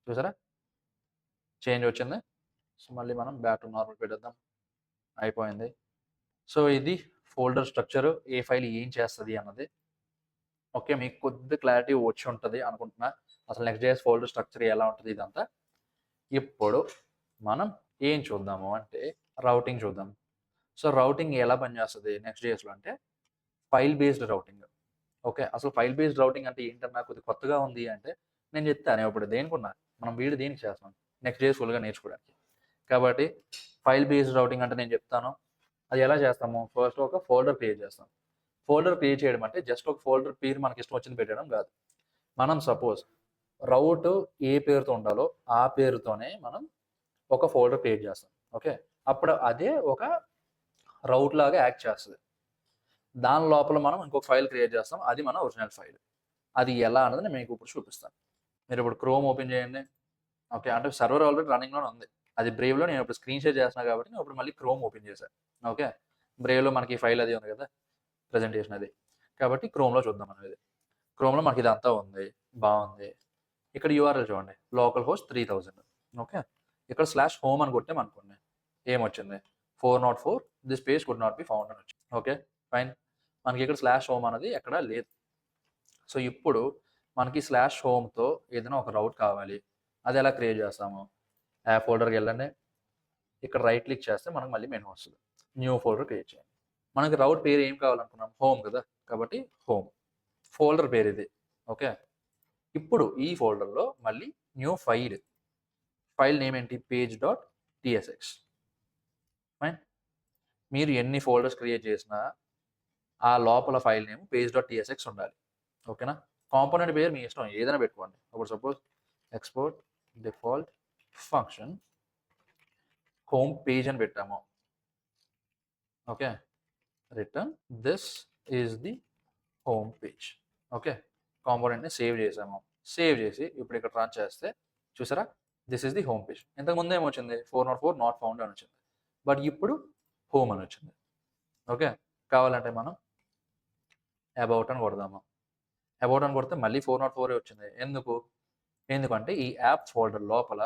చూసారా చేంజ్ వచ్చింది. సో మళ్ళీ మనం బ్యాక్ టు నార్మల్ పెట్టేద్దాం, అయిపోయింది. సో ఇది ఫోల్డర్ స్ట్రక్చర్, ఏ ఫైల్ ఏం చేస్తుంది అన్నది. ఓకే, మీకు కొద్ది క్లారిటీ వచ్చి ఉంటుంది అనుకుంటున్నా, అసలు నెక్స్ట్.js ఫోల్డర్ స్ట్రక్చర్ ఎలా ఉంటుంది ఇదంతా. ఇప్పుడు మనం ఏం చూద్దాము అంటే రౌటింగ్ చూద్దాం. సో రౌటింగ్ ఎలా పనిచేస్తుంది నెక్స్ట్.jsలో అంటే ఫైల్ బేస్డ్ రౌటింగ్. ఓకే, అసలు ఫైల్ బేస్డ్ రౌటింగ్ అంటే ఏంటన్నా కొద్ది కొత్తగా ఉంది అంటే నేను చెప్తాను. ఇప్పుడు దేనికున్నా మనం వీడియో దేనికి చేస్తాం, నెక్స్ట్.js ఫుల్గా నేర్చుకోవడానికి. కాబట్టి ఫైల్ బేస్డ్ రౌటింగ్ అంటే నేను చెప్తాను, అది ఎలా చేస్తాము. ఫస్ట్ ఒక ఫోల్డర్ క్రియేట్ చేస్తాం. ఫోల్డర్ క్రియేట్ చేయడం అంటే జస్ట్ ఒక ఫోల్డర్ పేరు మనకి ఇష్టం వచ్చింది పెట్టడం కాదు. మనం సపోజ్ రౌట్ ఏ పేరుతో ఉండాలో ఆ పేరుతోనే మనం ఒక ఫోల్డర్ క్రియేట్ చేస్తాం. ఓకే, అప్పుడు అదే ఒక రౌట్ లాగా యాక్ట్ చేస్తుంది. దాని లోపల మనం ఇంకొక ఫైల్ క్రియేట్ చేస్తాం, అది మన ఒరిజినల్ ఫైల్. అది ఎలా అన్నది నేను మీకు ఇప్పుడు చూపిస్తాను. మీరు ఇప్పుడు క్రోమ్ ఓపెన్ చేయండి. ఓకే, అంటే సర్వర్ ఆల్రెడీ రన్నింగ్లోనే ఉంది, అది బ్రేవ్లో నేను ఇప్పుడు స్క్రీన్ షేర్ చేస్తున్నాను కాబట్టి నేను ఇప్పుడు మళ్ళీ క్రోమ్ ఓపెన్ చేశాను. ఓకే, బ్రేవ్లో మనకి ఫైల్ అది ఉంది కదా, ప్రజెంటేషన్ అది, కాబట్టి క్రోమ్లో చూద్దాం మనం. ఇది క్రోమ్లో మనకి ఇదంతా ఉంది, బాగుంది. ఇక్కడ యూఆర్ఎల్ చూడండి, లోకల్ హోస్ట్ 3000. ఓకే, ఇక్కడ /home అని కొట్టాం అనుకోండి, ఏమొచ్చింది 404 this page could not be found అని వచ్చింది. ఓకే ఫైన్, మనకి ఇక్కడ /home అనేది ఎక్కడ లేదు. సో ఇప్పుడు మనకి /homeతో ఏదైనా ఒక రౌట్ కావాలి, అది ఎలా క్రియేట్ చేస్తాము, ఆ ఫోల్డర్కి వెళ్ళండి, ఇక్కడ రైట్ క్లిక్ చేస్తే మనకు మళ్ళీ మెనూ వస్తుంది, న్యూ ఫోల్డర్ క్రియేట్ చేయండి. మనకి రౌట్ పేరు ఏం కావాలనుకున్నాం, హోమ్ కదా, కాబట్టి హోమ్ ఫోల్డర్ పేరు ఇది. ఓకే, ఇప్పుడు ఈ ఫోల్డర్లో మళ్ళీ న్యూ ఫైల్ నేమ్ ఏంటి, పేజ్ డాట్ టీఎస్ఎక్స్. ఫైన్, మీరు ఎన్ని ఫోల్డర్స్ క్రియేట్ చేసినా ఆ లోపల file name page dot TSX ఉండాలి. ఓకేనా, కాంపోనెంట్ పేరు మీ ఇష్టం ఏదైనా పెట్టుకోండి. ఇప్పుడు suppose export default function home page అని పెట్టాము. Okay, return this is the home page. Okay, కాంపోనెంట్ని సేవ్ చేసాము. సేవ్ చేసి ఇప్పుడు ఇక్కడ రన్ చేస్తే చూసారా, this is the home page. ఇంతకుముందు ఏమొచ్చింది, 404 నాట్ ఫౌండ్ అని వచ్చింది, బట్ ఇప్పుడు హోమ్ అని వచ్చింది. ఓకే, కావాలంటే మనం అబౌట్ అని కొడదాము. అబౌట్ అని కొడితే మళ్ళీ 404 వచ్చింది. ఎందుకంటే ఈ యాప్ ఫోల్డర్ లోపల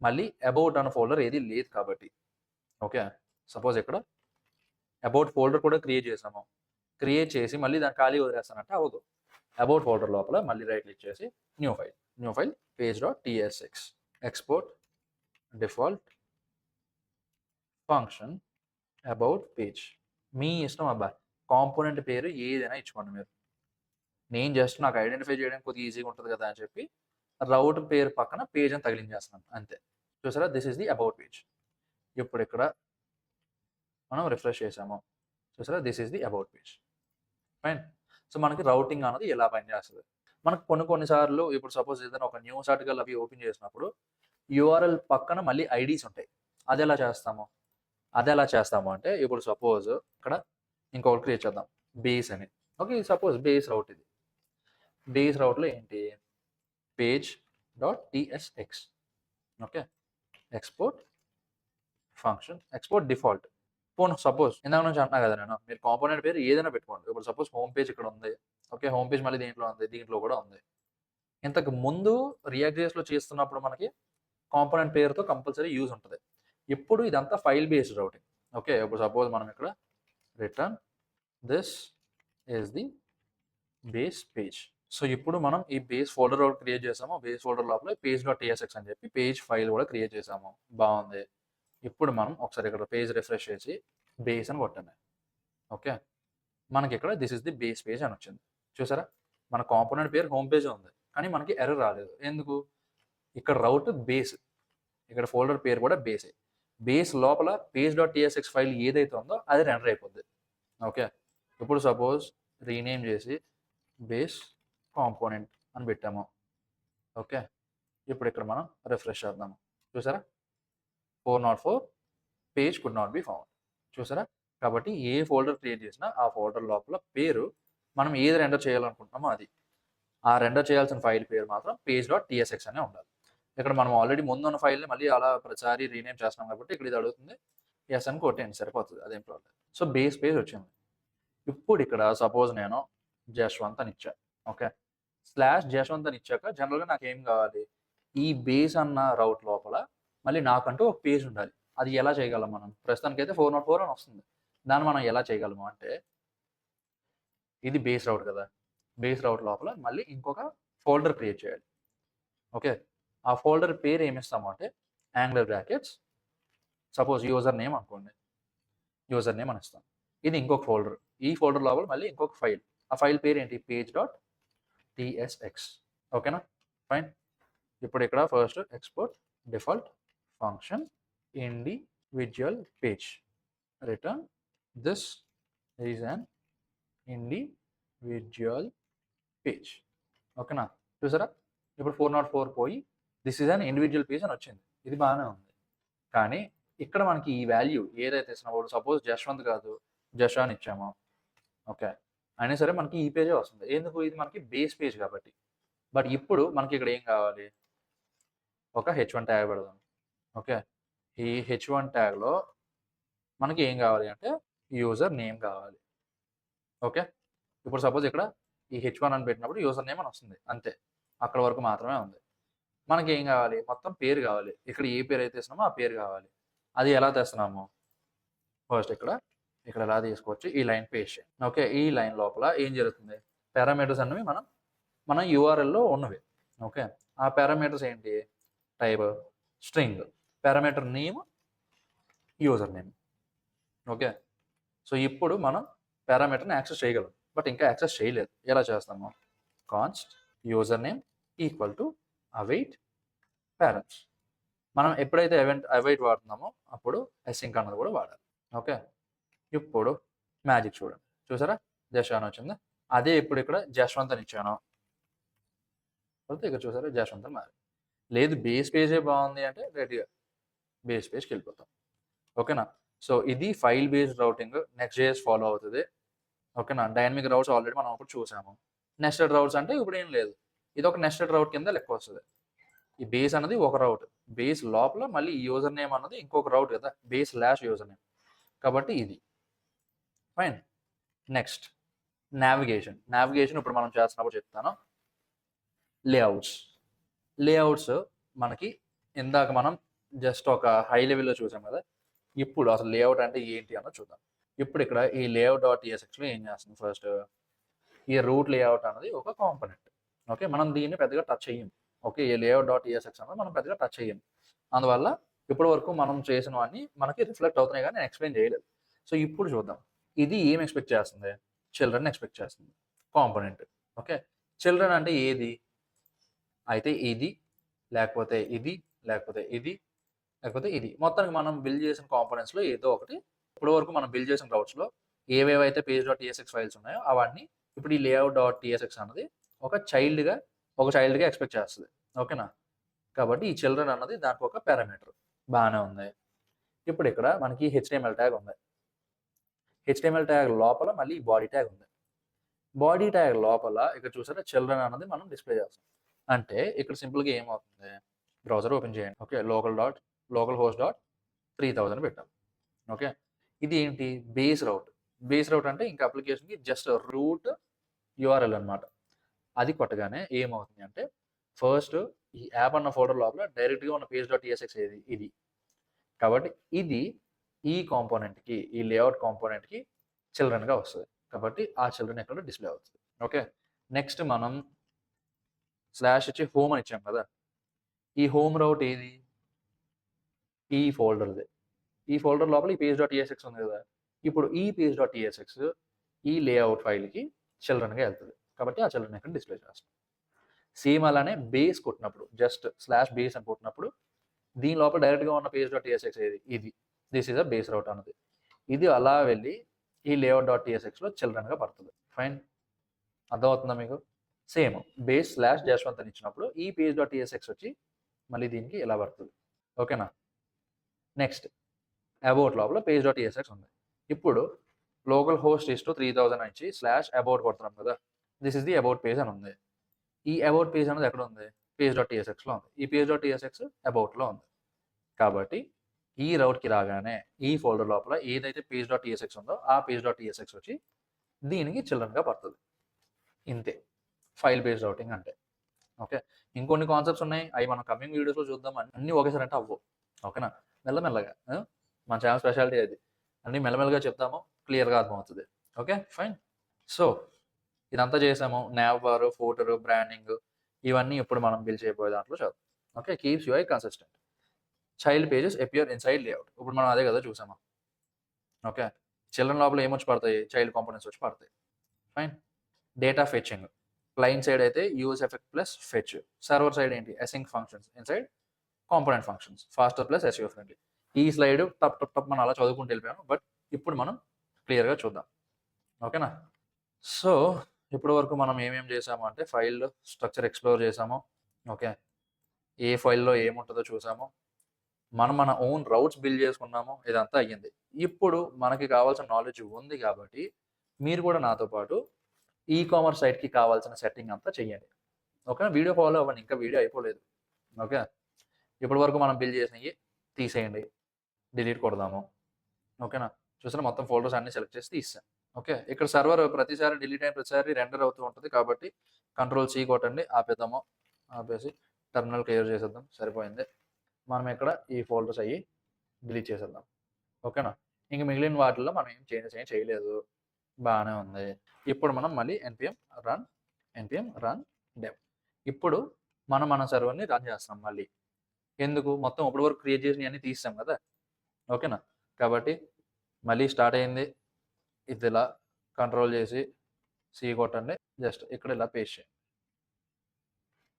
మళ్ళీ అబౌట్ అన్న ఫోల్డర్ ఏది లేదు కాబట్టి. ఓకే, సపోజ్ ఇక్కడ అబౌట్ ఫోల్డర్ కూడా క్రియేట్ చేసాము, క్రియేట్ చేసి మళ్ళీ దాన్ని ఖాళీ వదిలేస్తానంటే అవ్వదు. అబౌట్ ఫోల్డర్ లోపల మళ్ళీ రైట్ క్లిక్ చేసి new file page dot TSX export default function about page. మీ ఇష్టం అబ్బా, కాంపోనెంట్ పేరు ఏదైనా ఇచ్చుకోండి మీరు. నేను జస్ట్ నాకు ఐడెంటిఫై చేయడానికి కొద్దిగా ఈజీగా ఉంటుంది కదా అని చెప్పి రౌట్ పేరు పక్కన పేజ్ అని తగిలించేస్తున్నాను అంతే. చూసారా, this is the about page. ఇప్పుడు ఇక్కడ మనం రిఫ్రెష్ చేసాము, చూసారా, this is the about page. Fine, so మనకి రౌటింగ్ అనేది ఎలా పనిచేస్తుంది. మనకు కొన్నిసార్లు ఇప్పుడు సపోజ్ ఏదైనా ఒక న్యూస్ ఆర్టికల్ అవి ఓపెన్ చేసినప్పుడు యూఆర్ఎల్ పక్కన మళ్ళీ ఐడీస్ ఉంటాయి. అది ఎలా చేస్తాము అంటే ఇప్పుడు సపోజ్ ఇక్కడ ఇంకొకటి క్రియేట్ చేద్దాం, బేస్ అని. ఓకే, సపోజ్ బేస్ రౌట్ ఇది. బేస్ రౌట్లో ఏంటి, page dot TSX. Okay, export function export default. Suppose ఇందాక నుంచి అంటున్నా కదా నేను, మీరు కాంపోనెంట్ పేరు ఏదైనా పెట్టుకోండి. ఇప్పుడు సపోజ్ హోమ్ పేజ్ ఇక్కడ ఉంది. ఓకే, హోమ్ పేజ్ మళ్ళీ దీంట్లో ఉంది, దీంట్లో కూడా ఉంది. ఇంతకు ముందు రియాక్ట్.js లో చేస్తున్నప్పుడు మనకి కాంపోనెంట్ పేరుతో కంపల్సరీ యూజ్ ఉంటుంది. ఇప్పుడు ఇదంతా ఫైల్ బేస్డ్ రౌటింగ్. ఓకే, ఇప్పుడు సపోజ్ మనం ఇక్కడ return this is the base page. So ఇప్పుడు మనం ఈ బేస్ ఫోల్డర్ ఒకటి క్రియేట్ చేసాము, బేస్ ఫోల్డర్ లోపల పేజ్ డాట్ టీఎస్ఎక్స్ అని చెప్పి పేజ్ ఫైల్ కూడా క్రియేట్ చేసాము, బాగుంది. ఇప్పుడు మనం ఒకసారి ఇక్కడ పేజ్ రిఫ్రెష్ చేసి బేస్ అని కొట్టాను. ఓకే. మనకి ఇక్కడ this is the base page అని వచ్చింది. చూసారా? మన కాంపోనెంట్ పేరు హోమ్ పేజే ఉంది. కానీ మనకి ఎర్రర్ రాలేదు. ఎందుకు? ఇక్కడ రౌట్ బేస్. ఇక్కడ ఫోల్డర్ పేరు కూడా బేసే. బేస్ లోపల page.tsx ఫైల్ ఏదైతే ఉందో అది రెండర్ అయిపోద్ది. ఓకే. ఇప్పుడు సపోజ్ రీనేమ్ చేసి బేస్ కాంపోనెంట్ అని పెట్టాము. ఓకే. ఇప్పుడు ఇక్కడ మనం రిఫ్రెష్ చేద్దాము. చూసారా? 404 page could not be found. చూసారా? కాబట్టి ఏ ఫోల్డర్ క్రియేట్ చేసినా ఆ ఫోల్డర్ లోపల పేరు మనం ఏది రెండర్ చేయాలనుకుంటున్నామో అది. ఆ రెండర్ చేయాల్సిన ఫైల్ పేరు మాత్రం page.tsx అనే ఉండాలి. ఇక్కడ మనం ఆల్రెడీ ముందున్న ఫైల్ని మళ్ళీ అలా ప్రతిసారి రీనేమ్ చేస్తున్నాం కాబట్టి ఇక్కడ ఇది అడుగుతుంది. ఎస్ అని కొట్టేయండి సరిపోతుంది. అదేం ప్రాబ్లం. సో బేస్ పేజ్ వచ్చింది. ఇప్పుడు ఇక్కడ సపోజ్ నేను జశ్వంత్ అని ఇచ్చా. ఓకే. /జశ్వంత్ అని ఇచ్చాక జనరల్గా నాకు ఏం కావాలి? ఈ బేస్ అన్న రౌట్ లోపల మళ్ళీ నాకంటూ ఒక పేజ్ ఉండాలి. అది ఎలా చేయగలం మనం? ప్రస్తుతానికైతే 404 అని వస్తుంది. దాన్ని మనం ఎలా చేయగలము అంటే ఇది బేస్ రౌట్ కదా. బేస్ రౌట్ లోపల మళ్ళీ ఇంకొక ఫోల్డర్ క్రియేట్ చేయాలి. ఓకే. ఆ ఫోల్డర్ పేరు ఏమి ఇస్తాము అంటే angular brackets suppose user name అనుకోండి. యూజర్ నేమ్ అని ఇస్తాం. ఇది ఇంకొక ఫోల్డర్. ఈ ఫోల్డర్ లోపల మళ్ళీ ఇంకొక ఫైల్. ఆ ఫైల్ పేరు ఏంటి? page.tsx. ఓకేనా? ఫైన్. ఇప్పుడు ఇక్కడ first export default function individual page return this is an individual page. ఓకేనా? చూసారా? ఇప్పుడు 404 పోయి this is an individual page అని వచ్చింది. ఇది బాగానే ఉంది. కానీ ఇక్కడ మనకి ఈ వాల్యూ ఏదైతే ఇస్తున్నామో సపోజ్ జశ్వంత్ కాదు జష్ అని ఇచ్చాము. ఓకే. అయినా సరే మనకి ఈ పేజే వస్తుంది. ఎందుకు? ఇది మనకి బేస్ పేజ్ కాబట్టి. బట్ ఇప్పుడు మనకి ఇక్కడ ఏం కావాలి? ఒక h1 ట్యాగ్ పెడదాం. ఓకే. ఈ h1 ట్యాగ్లో మనకి ఏం కావాలి అంటే యూజర్ నేమ్ కావాలి. ఓకే. ఇప్పుడు సపోజ్ ఇక్కడ ఈ h1 అని పెట్టినప్పుడు యూజర్ నేమ్ అని వస్తుంది. అంతే. అక్కడ వరకు మాత్రమే ఉంది. మనకి ఏం కావాలి? మొత్తం పేరు కావాలి. ఇక్కడ ఏ పేరు అయితే ఇస్తున్నామో ఆ పేరు కావాలి. అది ఎలా తెస్తున్నాము? ఫస్ట్ ఇక్కడ ఎలా తీసుకోవచ్చు? ఈ లైన్ పేస్ట్ చేయండి. ఓకే. ఈ లైన్ లోపల ఏం జరుగుతుంది? పారామీటర్స్ అన్నవి మన యూఆర్ఎల్లో ఉన్నవి. ఓకే. ఆ పారామీటర్స్ ఏంటి? Type string, parameter name, user name. Okay. So ఇప్పుడు మనం పారామీటర్ని యాక్సెస్ చేయగలం. బట్ ఇంకా యాక్సెస్ చేయలేదు. ఎలా చేస్తాము? Const user name equal to await parents. మనం ఎప్పుడైతే అవైట్ వాడుతున్నామో అప్పుడు అసింక్ అన్నది కూడా వాడాలి. ఓకే. ఇప్పుడు మ్యాజిక్ చూడండి. చూసారా? జష్ అని వచ్చింది. అదే ఇప్పుడు ఇక్కడ జశ్వంత్ అని ఇచ్చాను. ఇక్కడ చూసారా? జశ్వంత్ అని మారి. లేదు బేస్ పేజే బాగుంది అంటే రెడీగా బేస్ పేజ్కి వెళ్ళిపోతాం. ఓకేనా? సో ఇది ఫైల్ బేస్డ్ రౌటింగ్. నెక్స్ట్.js ఫాలో అవుతుంది. ఓకేనా? డైనమిక్ రౌట్స్ ఆల్రెడీ మనం ఒకటి చూసాము. నెస్టెడ్ రౌట్స్ అంటే ఇప్పుడు ఏం లేదు. ఇది ఒక నెస్టెడ్ రౌట్ కింద లెక్క వస్తుంది. ఈ బేస్ అనేది ఒక రౌట్. బేస్ లోపల మళ్ళీ యూజర్ నేమ్ అన్నది ఇంకొక రౌట్ కదా. Base / user name. కాబట్టి ఇది ఫైన్. నెక్స్ట్ నావిగేషన్ ఇప్పుడు మనం చేస్తున్నప్పుడు చెప్తాను. లేఅవుట్స్ మనకి ఇందాక మనం జస్ట్ ఒక హై లెవెల్లో చూసాం కదా. ఇప్పుడు అసలు లేఅవుట్ అంటే ఏంటి అన్నది చూద్దాం. ఇప్పుడు ఇక్కడ ఈ layout.tsxలో ఏం చేస్తుంది? ఫస్ట్ ఈ రూట్ లేఅవుట్ అనేది ఒక కాంపోనెంట్. ఓకే. మనం దీన్ని పెద్దగా టచ్ చేయం. ఓకే. ఈ layout.tsx అనేది మనం పెద్దగా టచ్ చేయం. అందువల్ల ఇప్పటి వరకు మనం చేసినవన్నీ మనకి రిఫ్లెక్ట్ అవుతున్నాయి కానీ నేను ఎక్స్ప్లెయిన్ చేయలేదు. సో ఇప్పుడు చూద్దాం. ఇది ఏం ఎక్స్పెక్ట్ చేస్తుంది? చిల్డ్రన్ ఎక్స్పెక్ట్ చేస్తుంది. కాంపోనెంట్. ఓకే. చిల్డ్రన్ అంటే ఏది? అయితే ఇది లేకపోతే ఇది లేకపోతే ఇది లేకపోతే ఇది. మొత్తానికి మనం బిల్డ్ చేసిన కాంపోనెంట్స్లో ఏదో ఒకటి. ఇప్పటి వరకు మనం బిల్డ్ చేసిన రౌట్స్లో ఏవేవైతే page.tsx ఫైల్స్ ఉన్నాయో అవన్నీ ఇప్పుడు ఈ layout.tsx అన్నది ఒక చైల్డ్గా ఎక్స్పెక్ట్ చేస్తుంది. ఓకేనా? కాబట్టి ఈ చిల్డ్రన్ అన్నది దానికి ఒక పారామీటర్. బాగానే ఉంది. ఇప్పుడు ఇక్కడ మనకి HTML ట్యాగ్ ఉంది. HTML ట్యాగ్ లోపల మళ్ళీ బాడీ ట్యాగ్ ఉంది. బాడీ ట్యాగ్ లోపల ఇక్కడ చూసారా చిల్డ్రన్ అన్నది మనం డిస్ప్లే చేస్తాం. అంటే ఇక్కడ సింపుల్గా ఏమవుతుంది? బ్రౌజర్ ఓపెన్ చేయండి. ఓకే. localhost.3000 పెట్టాం. ఓకే. ఇది ఏంటి? బేస్ రౌట్ అంటే ఇంకా అప్లికేషన్కి జస్ట్ రూట్ యూఆర్ఎల్ అనమాట. అది కొట్టగానే ఏమవుతుంది అంటే ఫస్ట్ ఈ యాప్ అన్న ఫోల్డర్ లోపల డైరెక్ట్గా ఉన్న page.tsx ఏది? ఇది. కాబట్టి ఇది ఈ కాంపోనెంట్కి ఈ లేఅవుట్ కాంపోనెంట్కి చిల్డ్రన్గా వస్తుంది. కాబట్టి ఆ చిల్డ్రన్ ఎక్కడ డిస్ప్లే అవుతుంది. ఓకే. నెక్స్ట్ మనం / ఇచ్చి హోమ్ అని ఇచ్చాం కదా. ఈ హోమ్ రౌట్ ఏది? ఈ ఫోల్డర్ది. ఈ ఫోల్డర్ లోపల ఈ page.tsx ఉంది కదా. ఇప్పుడు ఈ పేజ్ డాట్ టీఎస్ఎక్స్ ఈ లేఅవుట్ ఫైల్కి చిల్డ్రన్గా వెళ్తుంది, కాబట్టి ఆ చిల్డ్రన్ ఇక్కడ డిస్ప్లే చేస్తాం. సేమ్ అలానే బేస్ కొట్టినప్పుడు జస్ట్ స్లాష్ బేస్ అని కొట్టినప్పుడు దీని లోపల డైరెక్ట్గా ఉన్న పేజ్ డాట్ టీఎస్ఎక్స్ ఏది, ఇది దిస్ ఈజ్ అ బేస్ రౌట్ అన్నది, ఇది అలా వెళ్ళి ఈ లేఅవుట్ డాట్ టీఎస్ఎక్స్లో చిల్డ్రన్గా పడుతుంది. ఫైన్, అర్థమవుతుందా మీకు? సేమ్ బేస్ స్లాష్ జశ్వంత్ అని ఇచ్చినప్పుడు ఈ పేజ్ డాట్ టీఎస్ఎక్స్ వచ్చి మళ్ళీ దీనికి ఇలా పడుతుంది. ఓకేనా? నెక్స్ట్ అబౌట్ లోపల పేజ్ డాట్ టీఎస్ఎక్స్ ఉంది. ఇప్పుడు లోకల్ హోస్ట్ ఇస్ టు 3000 ఇచ్చి స్లాష్ అబౌట్ కొడుతున్నాం కదా, this is the about page అని ఉంది. ఈ అబౌట్ పేజ్ అనేది ఎక్కడ ఉంది? పేజ్ డాట్ టీఎస్ఎక్స్లో ఉంది. ఈ పేజ్ డాట్ టీఎస్ఎక్స్ అబౌట్లో ఉంది. కాబట్టి ఈ రౌట్కి రాగానే ఈ ఫోల్డర్ లోపల ఏదైతే పేజ్ డాట్ టీఎస్ఎక్స్ ఉందో ఆ పేజ్ డాట్ టీఎస్ఎక్స్ వచ్చి దీనికి చిల్డ్రన్గా పడుతుంది. ఇంతే ఫైల్ బేస్డ్ రౌటింగ్ అంటే. ఓకే, ఇంకొన్ని కాన్సెప్ట్స్ ఉన్నాయి, అవి మనం కమింగ్ వీడియోస్లో చూద్దాం. అన్నీ ఒకేసారి అంటే అవ్వవు. ఓకేనా? మెల్లమెల్లగా మన ఛానల్ స్పెషాలిటీ అది, అన్నీ మెల్లమెల్లగా చెప్తాము, క్లియర్గా అర్థమవుతుంది. Okay fine. సో ఇదంతా చేసాము, నావ్ బార్, ఫోటర్, బ్రాండింగ్, ఇవన్నీ ఇప్పుడు మనం బిల్డ్ చేయబోయే దాంట్లో చదువు. Okay, keeps UI consistent. Child pages appear inside layout, ఇప్పుడు మనం అదే కదా చూసాము. ఓకే, చిల్డ్రన్ లోపల ఏమొచ్చి పడతాయి? చైల్డ్ కాంపోనెంట్స్ వచ్చి పడతాయి. Fine. Data fetching, client side అయితే use effect plus fetch, server side ఏంటి? Async functions inside component functions, faster plus SEO friendly. ఈ స్లైడ్ టప్ మనం అలా చదువుకుంటూ వెళ్ళిపోయాను, బట్ ఇప్పుడు మనం క్లియర్గా చూద్దాం. ఓకేనా? సో ఇప్పటి వరకు మనం ఏమేమి చేసాము అంటే ఫైల్ స్ట్రక్చర్ ఎక్స్ప్లోర్ చేసాము. ఓకే, ఏ ఫైల్లో ఏముంటుందో చూసాము, మన ఓన్ రౌట్స్ బిల్డ్ చేసుకున్నాము, ఇదంతా అయ్యింది. ఇప్పుడు మనకి కావాల్సిన నాలెడ్జ్ ఉంది కాబట్టి మీరు కూడా నాతో పాటు ఈ కామర్స్ సైట్కి కావాల్సిన సెట్టింగ్ అంతా చెయ్యండి. ఓకేనా? వీడియో ఫాలో అవ్వండి, ఇంకా వీడియో అయిపోలేదు. ఓకే, ఇప్పటి వరకు మనం బిల్డ్ చేసినవి తీసేయండి, డిలీట్ కొడదాము. ఓకేనా? చూసిన మొత్తం ఫోల్డర్స్ అన్ని సెలెక్ట్ చేసి తీసాను. ఓకే, ఇక్కడ సర్వర్ ప్రతిసారి డిలీట్ అయిన ప్రతిసారి రెండర్ అవుతూ ఉంటుంది, కాబట్టి కంట్రోల్-C కొట్టండి, ఆపేద్దాము. ఆపేసి టర్మినల్ క్లియర్ చేసేద్దాం, సరిపోయింది. మనం ఇక్కడ ఈ ఫోల్డర్స్ అయ్యి డిలీట్ చేసేద్దాం. ఓకేనా? ఇంక మిగిలిన వాటిల్లో మనం ఏం చేంజెస్ ఏం చేయలేదు, బాగానే ఉంది. ఇప్పుడు మనం మళ్ళీ npm run dev. ఇప్పుడు మనం మన సర్వర్ని రన్ చేస్తాం మళ్ళీ. ఎందుకు? మొత్తం ఇప్పటి వరకు క్రియేట్ చేసినవి అన్నీ తీసాం కదా. ఓకేనా? కాబట్టి మళ్ళీ స్టార్ట్ అయింది, ఇది ఇలా కంట్రోల్ చేసి C కొట్టండి, జస్ట్ ఇక్కడ ఇలా పేస్ట్ చేయండి.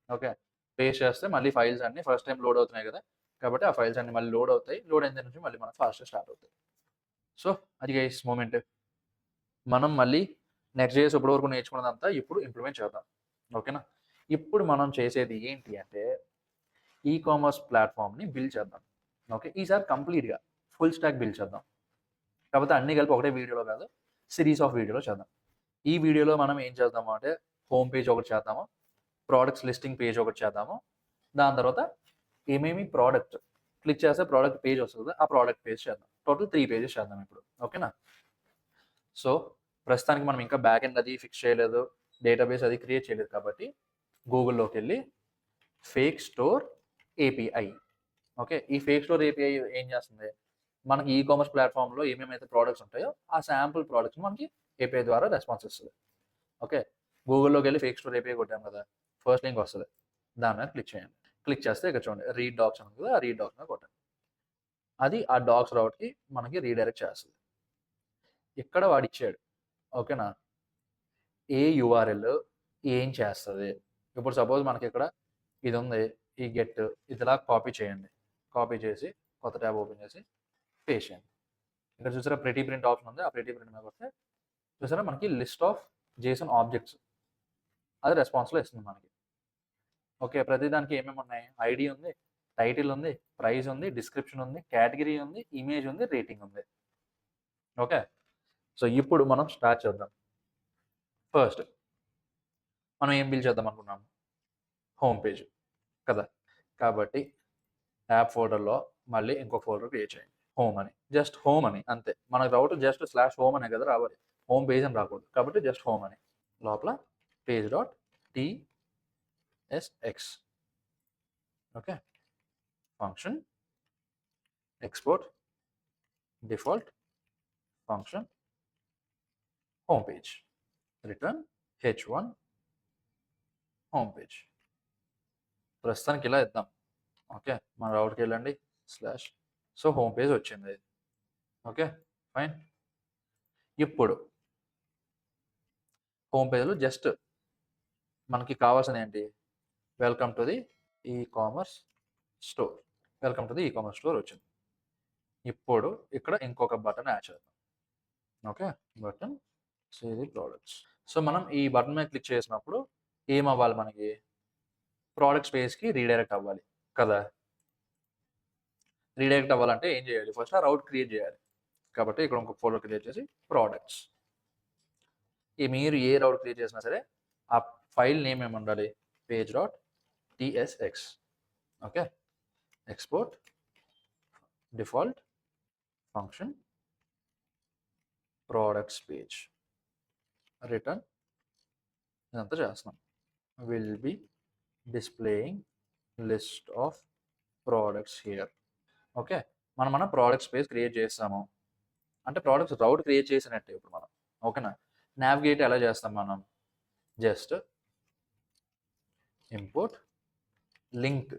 ఓకే, పేస్ట్ చేస్తే మళ్ళీ ఫైల్స్ అన్ని ఫస్ట్ టైం లోడ్ అవుతున్నాయి కదా, కాబట్టి ఆ ఫైల్స్ అన్ని మళ్ళీ లోడ్ అవుతాయి. లోడ్ అయిన నుంచి మళ్ళీ మనం ఫాస్ట్గా స్టార్ట్ అవుతాయి. సో అది గైస్ మూమెంట్. మనం మళ్ళీ నెక్స్ట్ డేస్ ఇప్పటి వరకు నేర్చుకున్నదంతా ఇప్పుడు ఇంప్లిమెంట్ చేద్దాం. ఓకేనా? ఇప్పుడు మనం చేసేది ఏంటి అంటే ఈ కామర్స్ ప్లాట్ఫామ్ని బిల్డ్ చేద్దాం. ఓకే, ఈసారి కంప్లీట్గా ఫుల్ స్టాక్ బిల్డ్ చేద్దాం. కాకపోతే అన్నీ కలిపి ఒకటే వీడియోలో కాదు, సిరీస్ ఆఫ్ వీడియోలో చేద్దాం. ఈ వీడియోలో మనం ఏం చేద్దాము అంటే హోమ్ పేజ్ ఒకటి చేద్దాము, ప్రోడక్ట్స్ లిస్టింగ్ పేజ్ ఒకటి చేద్దాము, దాని తర్వాత ఏమేమి ప్రోడక్ట్ క్లిక్ చేస్తే ప్రోడక్ట్ పేజ్ వస్తుంది, ఆ ప్రోడక్ట్ పేజ్ చేద్దాం. టోటల్ 3 పేజెస్ చేద్దాం ఇప్పుడు. ఓకేనా? సో ప్రస్తుతానికి మనం ఇంకా బ్యాక్ ఎండ్ అది ఫిక్స్ చేయలేదు, డేటాబేస్ అది క్రియేట్ చేయలేదు, కాబట్టి గూగుల్లోకి వెళ్ళి ఫేక్ స్టోర్ ఏపీఐ. ఓకే, ఈ ఫేక్ స్టోర్ ఏపీఐ ఏం చేస్తుంది? మనకి ఈ కామర్స్ ప్లాట్ఫామ్లో ఏమేమైతే ప్రోడక్ట్స్ ఉంటాయో ఆ శాంపుల్ ప్రోడక్ట్స్ మనకి ఏపీఐ ద్వారా రెస్పాన్స్ ఇస్తుంది. ఓకే, గూగుల్లోకి వెళ్ళి ఫేక్ స్టోర్ ఏపీఐ కొట్టాం కదా, ఫస్ట్ లింక్ వస్తుంది, దాని మీద క్లిక్ చేయండి. క్లిక్ చేస్తే ఇక్కడ చూడండి రీడ్ డాక్స్ అని కదా, ఆ రీడ్ డాక్స్ మీద కొట్టండి. అది ఆ డాక్స్ రౌట్కి మనకి రీడైరెక్ట్ చేస్తుంది. ఇక్కడ వాడు ఇచ్చాడు. ఓకేనా? ఏ యూఆర్ఎల్ ఏం చేస్తుంది? ఇప్పుడు సపోజ్ మనకి ఇక్కడ ఇది ఉంది, ఈ గెట్, ఇదిలా కాపీ చేయండి. కాపీ చేసి కొత్త ట్యాబ్ ఓపెన్ చేసి పేస్ట్ చేయండి. ఇక్కడ చూసారా ప్రెటీ ప్రింట్ ఆప్షన్ ఉంది, ఆ ప్రెటీ ప్రింట్ మీద కొడితే చూసారా మనకి లిస్ట్ ఆఫ్ జేసన్ ఆబ్జెక్ట్స్ అది రెస్పాన్స్లో ఇస్తుంది మనకి. ఓకే, ప్రతిదానికి ఏమేమి ఉన్నాయి? ఐడి ఉంది, టైటిల్ ఉంది, ప్రైస్ ఉంది, డిస్క్రిప్షన్ ఉంది, కేటగిరీ ఉంది, ఇమేజ్ ఉంది, రేటింగ్ ఉంది. ఓకే, సో ఇప్పుడు మనం స్టార్ట్ చేద్దాం. ఫస్ట్ మనం ఏం బిల్డ్ చేద్దాం అనుకున్నాము? హోమ్ పేజ్ కదా, కాబట్టి యాప్ ఫోల్డర్లో మళ్ళీ ఇంకో ఫోల్డర్ క్రియేట్ చేయండి, హోమ్ అని, జస్ట్ హోమ్ అని అంతే. మనకు రౌట్ జస్ట్ స్లాష్ హోమ్ అనే కదా రావాలి, హోమ్ పేజ్ అని రాకూడదు, కాబట్టి జస్ట్ హోమ్ అని. లోపల page dot TSX. Okay, function export default function home page return h1 home page. ప్రస్తుతానికి ఇలా ఇద్దాం. ఓకే, మన రౌట్కి వెళ్ళండి స్లాష్, సో హోమ్ పేజ్ వచ్చింది. Okay fine. ఇప్పుడు హోమ్ పేజ్లో జస్ట్ మనకి కావాల్సింది ఏంటి, welcome to the ecommerce store, welcome to the ecommerce store వచ్చింది. ఇప్పుడు ఇక్కడ ఇంకొక బటన్ యాడ్ చేద్దాం. Okay, button see the products. So మనం ఈ బటన్ మీద క్లిక్ చేసినప్పుడు ఏమవ్వాలి, మనకి ప్రోడక్ట్స్ పేజ్కి రీడైరెక్ట్ అవ్వాలి కదా. రీడైరెక్ట్ అవ్వాలంటే ఏం చేయాలి, ఫస్ట్ ఆ రౌట్ క్రియేట్ చేయాలి. కాబట్టి ఇక్కడ ఇంకొక ఫోల్డర్ క్రియేట్ చేసి ప్రోడక్ట్స్, మీరు ఏ రౌట్ క్రియేట్ చేసినా సరే ఆ ఫైల్ నేమ్ ఏమి ఉండాలి, page.tsx. Okay, export default function products page return, ఇదంతా చేస్తున్నాం. Will be displaying list of products here. Okay, మన ప్రోడక్ట్స్ పేజ్ క్రియేట్ చేస్తాము అంటే ప్రోడక్ట్స్ రౌట్ క్రియేట్ చేసినట్టే ఇప్పుడు మనం. ఓకేనా, నావిగేట్ ఎలా చేస్తాం మనం, జస్ట్ ఇంపోర్ట్ లింక్.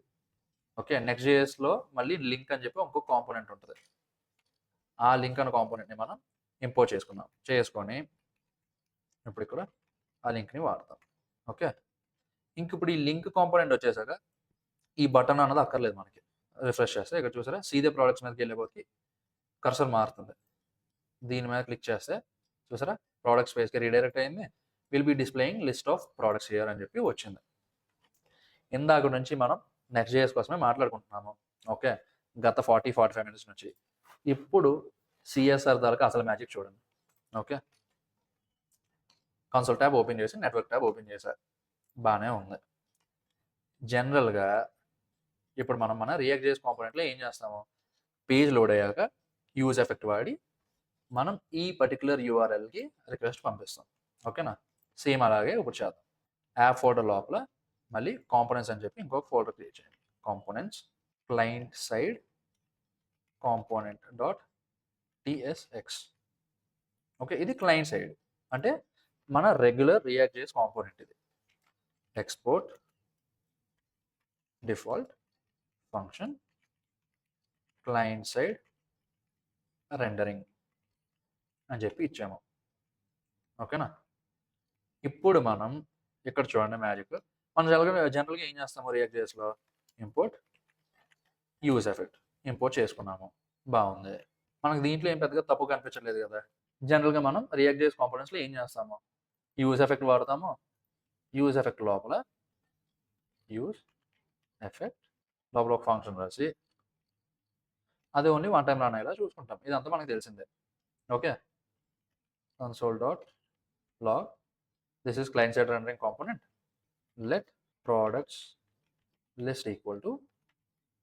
ఓకే, నెక్స్ట్.js-లో మళ్ళీ లింక్ అని చెప్పి ఇంకో కాంపోనెంట్ ఉంటుంది. ఆ లింక్ అనే కాంపోనెంట్ని మనం ఇంపోర్ట్ చేసుకొని ఇప్పుడు ఇక్కడ ఆ లింక్ని వాడతాం. ఓకే, ఇంక ఇప్పుడు ఈ లింక్ కాంపోనెంట్ వచ్చేసాక ఈ బటన్ అన్నది అక్కర్లేదు మనకి. రిఫ్రెష్ చేస్తే ఇక్కడ చూసారా, సీదే ప్రోడక్ట్స్ మీదకి వెళ్ళేపోతే కర్సర్ మారుతుంది. దీని మీద క్లిక్ చేస్తే చూసారా, ప్రోడక్ట్స్ పేజ్కి రీడైరెక్ట్ అయింది. Will be displaying list of products here అని చెప్పి వచ్చింది. ఇందాక నుంచి మనం నెక్స్ట్.js కోసమే మాట్లాడుకుంటున్నాము. ఓకే, గత 40-45 మినిట్స్ నుంచి. ఇప్పుడు సిఎస్ఆర్ దాకా అసలు మ్యాజిక్ చూడండి. ఓకే, కన్సోల్ ట్యాబ్ ఓపెన్ చేసి నెట్వర్క్ ట్యాబ్ ఓపెన్ చేశారు, బాగానే ఉంది. జనరల్గా ఇప్పుడు మనం మన రియాక్ట్.js కాంపోనెంట్లో ఏం చేస్తాము, పేజ్ లోడ్ అయ్యాక యూజ్ ఎఫెక్ట్ వాడి మనం ఈ పర్టికులర్ యూఆర్ఎల్కి రిక్వెస్ట్ పంపిస్తాం. ఓకేనా, సేమ్ అలాగే ఇప్పుడు చేద్దాం. యాప్ ఫోల్డర్ లోపల మళ్ళీ కాంపోనెంట్స్ అని చెప్పి ఇంకొక ఫోల్డర్ క్రియేట్ చేయండి. Components client side component dot TSX. Okay, ఇది క్లయింట్ సైడ్ అంటే మన రెగ్యులర్ రియాక్ట్.js కాంపోనెంట్. ఇది export default function client side rendering అని చెప్పి ఇచ్చాము. ఓకేనా, ఇప్పుడు మనం ఇక్కడ చూడండి మ్యాజిక్. మనం జనరల్గా ఏం చేస్తాము రియాక్ట్.js-లో, ఇంపోర్ట్ యూజ్ ఎఫెక్ట్ ఇంపోర్ట్ చేసుకున్నాము, బాగుంది. మనకు దీంట్లో ఏం పెద్దగా తప్పు కనిపించట్లేదు కదా. జనరల్గా మనం రియాక్ట్.js కాంపోనెంట్స్లో ఏం చేస్తాము, యూజ్ ఎఫెక్ట్ వాడతాము. యూజ్ ఎఫెక్ట్ లోపల ఒక ఫంక్షన్ రాసి అది ఓన్లీ వన్ టైం రన్ అయ్యేలా చూసుకుంటాం. ఇదంతా మనకు తెలిసిందే. Okay, console.log this is client side rendering component, let products list equal to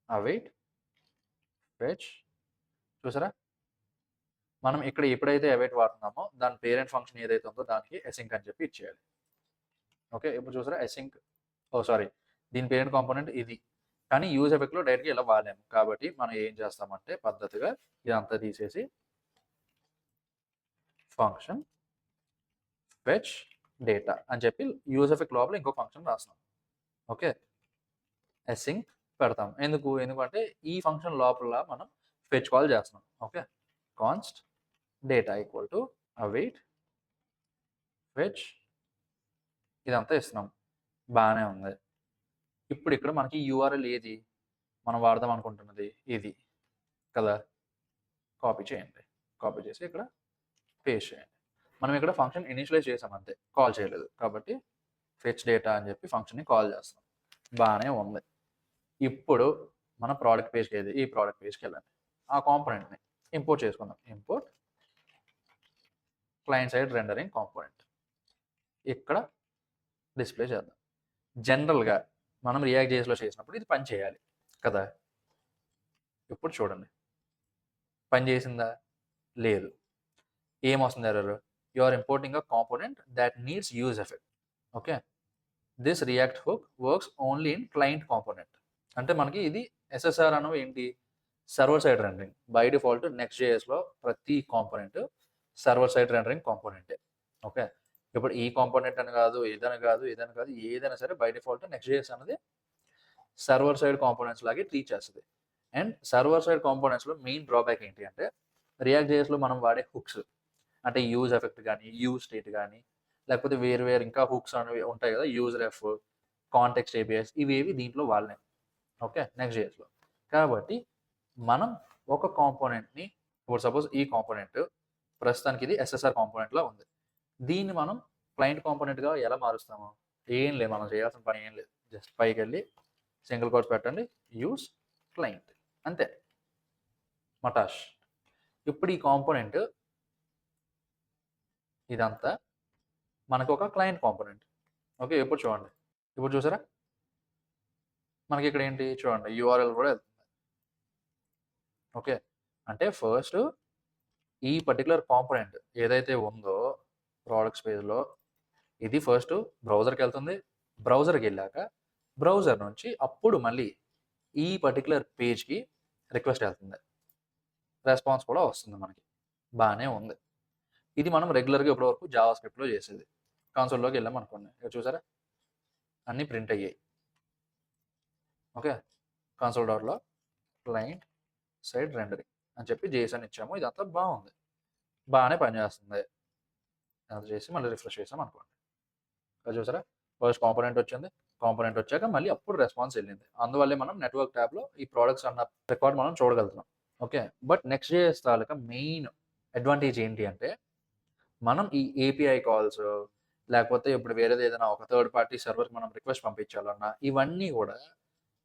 await fetch. చూసారా, మనం ఇక్కడ ఎప్పుడైతే await వాడుతున్నామో దాని పేరెంట్ ఫంక్షన్ ఏదైతే ఉందో దానికి async అని చెప్పి ఇచ్చేయాలి. ఓకే, ఇప్పుడు చూసారా async, దీని పేరెంట్ కాంపోనెంట్ ఇది, కానీ యూజ్ ఎఫెక్ట్లో డైరెక్ట్గా ఇలా వాడాము. కాబట్టి మనం ఏం చేస్తామంటే పద్ధతిగా ఇదంతా తీసేసి ఫంక్షన్ ఫెచ్ డేటా అని చెప్పి యూజ్ ఎఫెక్ట్ లోపల ఇంకో ఫంక్షన్ రాస్తాం. ఓకే, అసింక్ పెడతాం. ఎందుకంటే ఈ ఫంక్షన్ లోపల మనం ఫెచ్ కాల్ చేస్తున్నాం. Okay, const data equal to await fetch, ఇదంతా ఇస్తున్నాం, బాగానే ఉంది. ఇప్పుడు ఇక్కడ మనకి యూఆర్ఎల్ ఏది మనం వాడదాం అనుకుంటున్నది ఇది కదా, కాపీ చేయండి. కాపీ చేసి ఇక్కడ పేస్ట్ చేయండి. మనం ఇక్కడ ఫంక్షన్ ఇనిషియలైజ్ చేసాం అంతే, కాల్ చేయలేదు. కాబట్టి ఫెచ్ డేటా అని చెప్పి ఫంక్షన్ని కాల్ చేస్తాం, బాగానే ఉంది. ఇప్పుడు మన ప్రోడక్ట్ పేజ్కి ఏది, ఈ ప్రోడక్ట్ పేజ్కి వెళ్ళండి. ఆ కాంపోనెంట్ని ఇంపోర్ట్ చేసుకుందాం. Import client side rendering component ఇక్కడ డిస్ప్లే చేద్దాం. జనరల్గా మనం రియాక్ట్.js-లో చేసినప్పుడు ఇది పని చేయాలి కదా. ఇప్పుడు చూడండి, పని చేసిందా, లేదు. ఏమొస్తుంది error, you are importing a component that needs use effect. Okay, this React hook works only in client component. అంటే మనకి ఇది ఎస్ఎస్ఆర్ అనో ఏంటి, server side rendering. By default నెక్స్ట్.js-లో ప్రతి కాంపోనెంట్ సర్వర్ సైడ్ రెండరింగ్ కాంపోనెంటే. ఓకే, ఇప్పుడు ఈ కాంపోనెంట్ అని కాదు, ఏదైనా కాదు, ఏదైనా సరే బై డిఫాల్ట్ నెక్స్ట్.js అనేది సర్వర్ సైడ్ కాంపోనెంట్స్ లాగే ట్రీట్ చేస్తుంది. అండ్ సర్వర్ సైడ్ కాంపోనెంట్స్లో మెయిన్ డ్రాబ్యాక్ ఏంటి అంటే రియాక్ట్.js-లో మనం వాడే హుక్స్ అంటే యూజ్ ఎఫెక్ట్ కానీ యూజ్ స్టేట్ కానీ లేకపోతే వేరు వేరు ఇంకా హుక్స్ అనేవి ఉంటాయి కదా, యూజ్ రెఫ్, కాంటెక్స్ట్ ఏపీఎస్, ఇవేవి దీంట్లో వాళ్ళనే. ఓకే, నెక్స్ట్ జేఎస్లో. కాబట్టి మనం ఒక కాంపోనెంట్ని, ఇప్పుడు సపోజ్ ఈ కాంపోనెంట్ ప్రస్తుతానికి ఇది ఎస్ఎస్ఆర్ కాంపోనెంట్లో ఉంది. దీన్ని మనం క్లయింట్ కాంపోనెంట్గా ఎలా మారుస్తాము? ఏం లేదు, మనం చేయాల్సిన పని ఏం లేదు. జస్ట్ పైకి వెళ్ళి సింగిల్ కోట్స్ పెట్టండి, యూజ్ క్లయింట్, అంతే, మటాష్. ఇప్పుడు ఈ కాంపోనెంట్ ఇదంతా మనకు ఒక క్లయింట్ కాంపోనెంట్. ఓకే, ఇప్పుడు చూడండి, ఇప్పుడు చూసారా మనకి ఇక్కడ ఏంటి చూడండి, యూఆర్ఎల్ కూడా వెళ్తుంది. ఓకే, అంటే ఫస్ట్ ఈ పర్టికులర్ కాంపోనెంట్ ఏదైతే ఉందో ప్రోడక్ట్స్ పేజ్లో, ఇది ఫస్ట్ బ్రౌజర్కి వెళ్తుంది. బ్రౌజర్కి వెళ్ళాక బ్రౌజర్ నుంచి అప్పుడు మళ్ళీ ఈ పర్టికులర్ పేజ్కి రిక్వెస్ట్ వెళ్తుంది, రెస్పాన్స్ కూడా వస్తుంది మనకి, బాగానే ఉంది. ఇది మనం రెగ్యులర్గా ఇప్పటివరకు జావా స్క్రిప్ట్లో చేసేది. కాన్సోల్లోకి వెళ్ళాం అనుకోండి, ఇక్కడ చూసారా అన్నీ ప్రింట్ అయ్యాయి. ఓకే, కన్సోల్ డాట్లో క్లయింట్ సైడ్ రెండరింగ్ అని చెప్పి జేసన్ ఇచ్చాము. ఇదంతా బాగుంది, బాగానే పనిచేస్తుంది. అది చేసి మళ్ళీ రిఫ్రెష్ చేసాం అనుకోండి, అది చూసారా ఫస్ట్ కాంపోనెంట్ వచ్చింది. కాంపోనెంట్ వచ్చాక మళ్ళీ అప్పుడు రెస్పాన్స్ వెళ్ళింది. అందువల్లే మనం నెట్వర్క్ ట్యాబ్లో ఈ ప్రోడక్ట్స్ అన్న రికార్డ్ మనం చూడగలుగుతున్నాం. ఓకే, బట్ నెక్స్ట్ జేఎస్ తాలూకా మెయిన్ అడ్వాంటేజ్ ఏంటి అంటే, మనం ఈ ఏపీఐ కాల్స్ లేకపోతే ఇప్పుడు వేరేది ఏదైనా ఒక థర్డ్ పార్టీ సర్వర్కి మనం రిక్వెస్ట్ పంపించాలన్నా ఇవన్నీ కూడా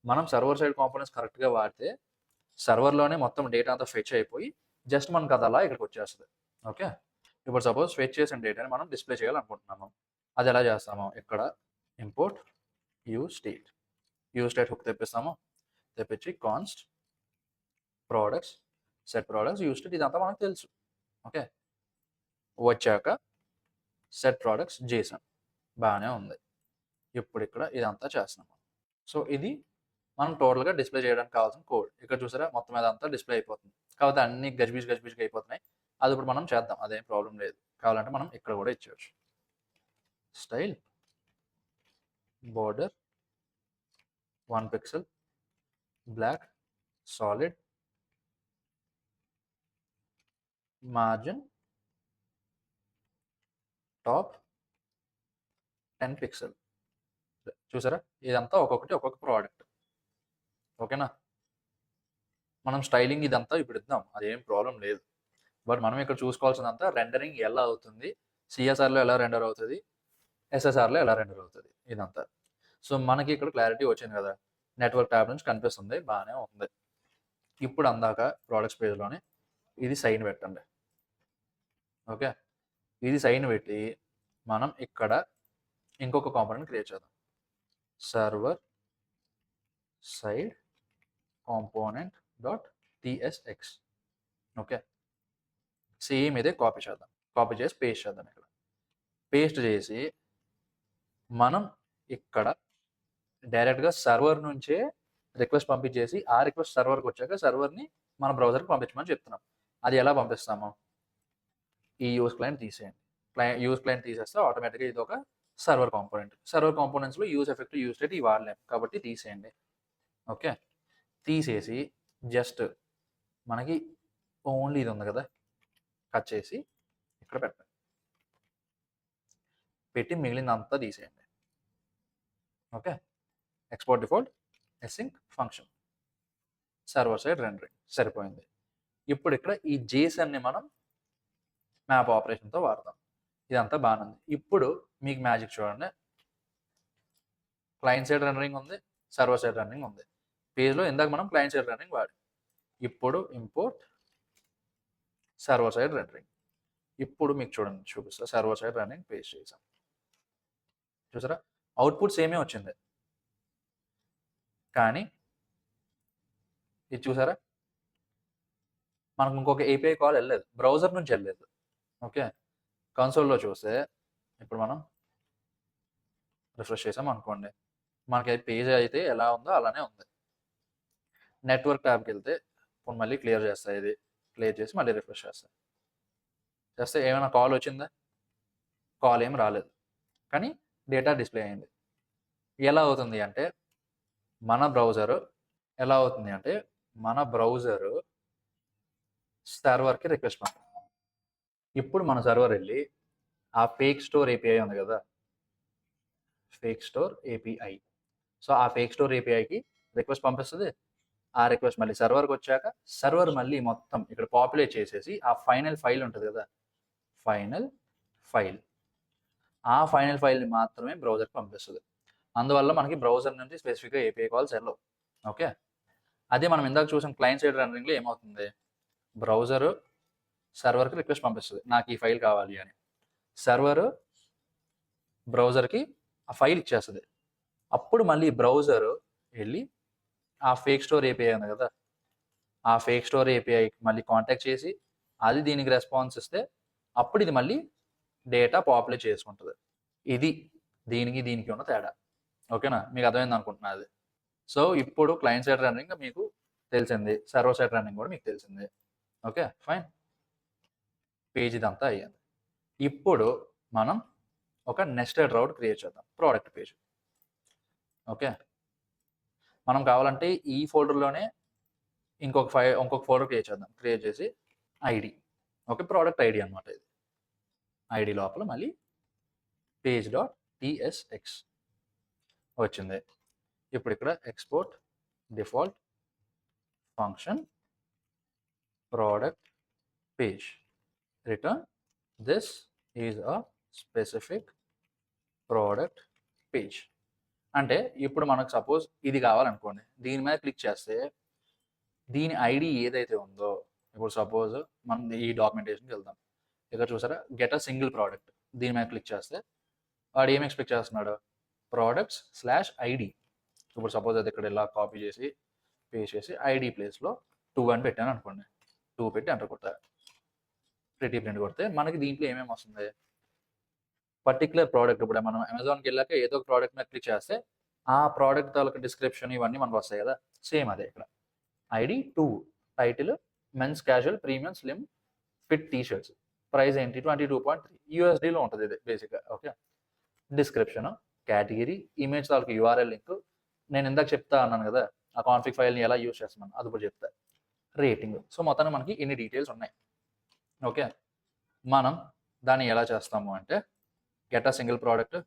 మనం సర్వర్ సైడ్ కాంపోనెంట్స్ కరెక్ట్గా వాడితే సర్వర్లోనే మొత్తం డేటా అంతా ఫెచ్ అయిపోయి జస్ట్ మనకు అది అలా ఇక్కడికి వచ్చేస్తుంది. ఓకే, ఇప్పుడు సపోజ్ ఫెచ్ చేసిన డేటాని మనం డిస్ప్లే చేయాలనుకుంటున్నాము. అది ఎలా చేస్తాము? ఇక్కడ ఇంపోర్ట్ యూజ్ స్టేట్ హుక్ తెప్పిస్తాము. తెప్పించి const products set products use state, ఇదంతా మనకు తెలుసు. ఓకే, వచ్చాక సెట్ ప్రోడక్ట్స్ జేసన్, బాగానే ఉంది. ఇప్పుడు ఇక్కడ ఇదంతా చేస్తున్నాము. సో ఇది మనం టోటల్గా డిస్ప్లే చేయడానికి కావాల్సిన కోడ్. ఇక్కడ చూసారా మొత్తం అదంతా డిస్ప్లే అయిపోతుంది. కాకపోతే అన్ని గజిబిజిగా అయిపోతున్నాయి. అది ఇప్పుడు మనం చేద్దాం, అదేం ప్రాబ్లం లేదు. కావాలంటే మనం ఇక్కడ కూడా ఇచ్చేయచ్చు. Style border 1 pixel black solid margin top 10 pixel. చూసారా ఇదంతా ఒక్కొక్కటి ఒక్కొక్క ప్రోడక్ట్. ఓకేనా, మనం స్టైలింగ్ ఇదంతా ఇప్పుడు ఇద్దాం, అదేం ప్రాబ్లం లేదు. బట్ మనం ఇక్కడ చూసుకోవాల్సిందంతా రెండరింగ్ ఎలా అవుతుంది, సిఎస్ఆర్లో ఎలా రెండర్ అవుతుంది, ఎస్ఎస్ఆర్లో ఎలా రెండర్ అవుతుంది, ఇదంతా. సో మనకి ఇక్కడ క్లారిటీ వచ్చింది కదా, నెట్వర్క్ ట్యాబ్ నుంచి కనిపిస్తుంది, బాగానే ఉంది. ఇప్పుడు అందాక ప్రోడక్ట్స్ పేజ్లోనే ఇది సైన్ పెట్టండి. ఓకే, ఇది సైన్ పెట్టి మనం ఇక్కడ ఇంకొక కాంపోనెంట్ క్రియేట్ చేద్దాం. Server side component dot TSX. Okay, same ఇదే కాపీ చేద్దాం, కాపీ చేసి పేస్ట్ చేద్దాం. ఇక్కడ పేస్ట్ చేసి మనం ఇక్కడ డైరెక్ట్గా సర్వర్ నుంచే రిక్వెస్ట్ పంపించేసి ఆ రిక్వెస్ట్ సర్వర్కి వచ్చాక సర్వర్ని మన బ్రౌజర్కి పంపించమని చెప్తున్నాం. అది ఎలా పంపిస్తాము? ఈ యూజ్ క్లయింట్ తీసేయండి. యూజ్ క్లయింట్ తీసేస్తే ఆటోమేటిక్గా ఇది ఒక సర్వర్ కాంపోనెంట్. సర్వర్ కాంపోనెంట్స్లో యూజ్ ఎఫెక్ట్ యూజ్ స్టేట్ ఇవి వాడలేము కాబట్టి తీసేయండి. ఓకే, తీసేసి జస్ట్ మనకి ఓన్లీ ఇది ఉంది కదా, కట్ చేసి ఇక్కడ పెట్టండి. పెట్టి మిగిలినంతా తీసేయండి. Okay, export default ఎసింక్ function server side rendering సరిపోయింది. ఇప్పుడు ఇక్కడ ఈ జేసన్ని మనం మ్యాప్ ఆపరేషన్తో వాడతాం. ఇదంతా బాగానే ఉంది. ఇప్పుడు మీకు మ్యాజిక్ చూడండి, క్లయింట్ సైడ్ రెండరింగ్ ఉంది, సర్వర్ సైడ్ రన్నింగ్ ఉంది. పేజ్లో ఇందాక మనం క్లయింట్ సైడ్ రన్నింగ్ వాడి, ఇప్పుడు ఇంపోర్ట్ సర్వర్ సైడ్ రెండరింగ్. ఇప్పుడు మీకు చూడండి చూపిస్తా, సర్వర్ సైడ్ రన్నింగ్ పేస్ట్ చేసాం. చూసారా అవుట్పుట్ సేమే వచ్చింది, కానీ ఇది చూసారా మనకు ఇంకొక ఏపీఐ కాల్ వెళ్ళలేదు, బ్రౌజర్ నుంచి వెళ్ళలేదు. ఓకే, కన్సోల్లో చూస్తే ఇప్పుడు మనం రిఫ్రెష్ చేసాం అనుకోండి, మనకి పేజ్ అయితే ఎలా ఉందో అలానే ఉంది. నెట్వర్క్ ట్యాబ్కి వెళ్తే ఇప్పుడు మళ్ళీ క్లియర్ చేస్తాయి, ఇది క్లియర్ చేసి మళ్ళీ రిఫ్రెష్ చేస్తాయి. చేస్తే ఏమైనా కాల్ వచ్చిందా? కాల్ ఏం రాలేదు, కానీ డేటా డిస్ప్లే అయింది. ఎలా అవుతుంది అంటే మన బ్రౌజరు సర్వర్కి రిక్వెస్ట్ పంపుతుంది. ఇప్పుడు మన సర్వర్ వెళ్ళి ఆ ఫేక్ స్టోర్ ఏపీఐ ఉంది కదా, ఫేక్ స్టోర్ ఏపీఐ. సో ఆ ఫేక్ స్టోర్ ఏపీఐకి రిక్వెస్ట్ పంపిస్తుంది. ఆ రిక్వెస్ట్ మళ్ళీ సర్వర్కి వచ్చాక సర్వర్ మళ్ళీ మొత్తం ఇక్కడ పాపులేట్ చేసేసి ఆ ఫైనల్ ఫైల్ ఉంటుంది కదా, ఫైనల్ ఫైల్, ఆ ఫైనల్ ఫైల్ని మాత్రమే బ్రౌజర్కి పంపిస్తుంది. అందువల్ల మనకి బ్రౌజర్ నుంచి స్పెసిఫిక్గా ఏపీఐ కాల్స్ వెళ్ళవు. ఓకే, అదే మనం ఇందాక చూసిన క్లయింట్ సైడ్ రన్నింగ్లో ఏమవుతుంది, బ్రౌజర్ సర్వర్కి రిక్వెస్ట్ పంపిస్తుంది నాకు ఈ ఫైల్ కావాలి అని. సర్వర్ బ్రౌజర్కి ఆ ఫైల్ ఇచ్చేస్తుంది. అప్పుడు మళ్ళీ బ్రౌజర్ వెళ్ళి ఆ ఫేక్ స్టోర్ ఏపీఐ ఉంది కదా, ఆ ఫేక్ స్టోర్ ఏపీఐకి మళ్ళీ కాంటాక్ట్ చేసి అది దీనికి రెస్పాన్స్ ఇస్తే అప్పుడు ఇది మళ్ళీ డేటా పాపులేట్ చేసుకుంటుంది. ఇది దీనికి ఉన్న తేడా. ఓకేనా, మీకు అర్థమైంది అనుకుంటున్నా అది. సో ఇప్పుడు క్లయింట్ సైడ్ రన్నింగ్ మీకు తెలిసింది, సర్వర్ సైడ్ రన్నింగ్ కూడా మీకు తెలిసింది. ఓకే ఫైన్, పేజ్ ఇదంతా అయ్యింది. ఇప్పుడు మనం ఒక నెస్టెడ్ రౌట్ క్రియేట్ చేద్దాం, ప్రోడక్ట్ పేజ్. ఓకే, మనం కావాలంటే ఈ ఫోల్డర్లోనే ఇంకొక ఫోల్డర్ క్రియేట్ చేసి ఐడి, ఓకే, ప్రోడక్ట్ ఐడి అనమాట ఇది. ఐడి లోపల మళ్ళీ పేజ్ డాట్ టీఎస్ఎక్స్ వచ్చింది. ఇప్పుడు ఇక్కడ export default function product page, return this is a specific product page. అంటే ఇప్పుడు మనకు సపోజ్ ఇది కావాలనుకోండి, దీని మీద క్లిక్ చేస్తే దీని ఐడి ఏదైతే ఉందో, ఇప్పుడు సపోజ్ మనం ఈ డాక్యుమెంటేషన్కి వెళ్దాం, ఇక్కడ చూసారా గెట్ అ సింగిల్ ప్రోడక్ట్, దీని మీద క్లిక్ చేస్తే వాడు ఏం ఎక్స్పెక్ట్ చేస్తున్నాడు, ప్రోడక్ట్స్ స్లాష్ ఐడి. ఇప్పుడు సపోజ్ అది ఇక్కడ ఇలా కాపీ చేసి పేస్ట్ చేసి ఐడి ప్లేస్లో 2 అని పెట్టాను అనుకోండి, 2 పెట్టి ఎంటర్ కొట్టారు, ప్రిటీ ప్రింట్ కొడితే మనకి దీంట్లో ఏమేమి వస్తుంది, పర్టికులర్ ప్రోడక్ట్. ఇప్పుడు మనం అమెజాన్కి వెళ్ళాక ఏదో ఒక ప్రోడక్ట్ మీద క్లిక్ చేస్తే ఆ ప్రోడక్ట్ తాలూకా డిస్క్రిప్షన్ ఇవన్నీ మనకు వస్తాయి కదా, సేమ్ అదే ఇక్కడ ID 2, title men's casual premium slim fit t-shirts, price ఏంటి 22.3 యూఎస్డీలో ఉంటుంది ఇది బేసిక్గా. ఓకే, డిస్క్రిప్షన్, కేటగిరీ, ఇమేజ్ తాలూకు యూఆర్ఎల్ లింక్, నేను ఇందాక చెప్తా అన్నాను కదా ఆ కాన్ఫిగ్ ఫైల్ని ఎలా యూజ్ చేస్తున్నాను అది కూడా చెప్తా, రేటింగ్. సో మొత్తానికి మనకి ఇన్ని డీటెయిల్స్ ఉన్నాయి. ఓకే, మనం దాన్ని ఎలా చేస్తాము అంటే get a single product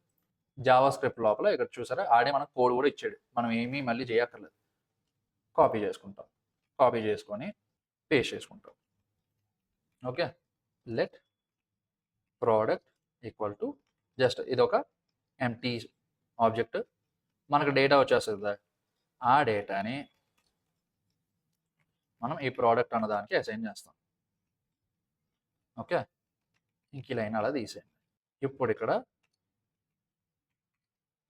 Java script లోపల ఇక్కడ చూసారా ఆడే మనకు కోడ్ కూడా ఇచ్చాడు, మనం ఏమీ మళ్ళీ చేయక్కర్లేదు, కాపీ చేసుకుంటాం, కాపీ చేసుకొని పేస్ట్ చేసుకుంటాం. Okay, let product equal to just ఇది ఒక ఎంటీ ఆబ్జెక్ట్, మనకు డేటా వచ్చేస్తుంది కదా, ఆ డేటాని మనం ఈ ప్రోడక్ట్ అన్నదానికి అసైన్ చేస్తాం. ఓకే, ఇంక ఈ లైన్ అలా తీసేయండి. ఇప్పుడు ఇక్కడ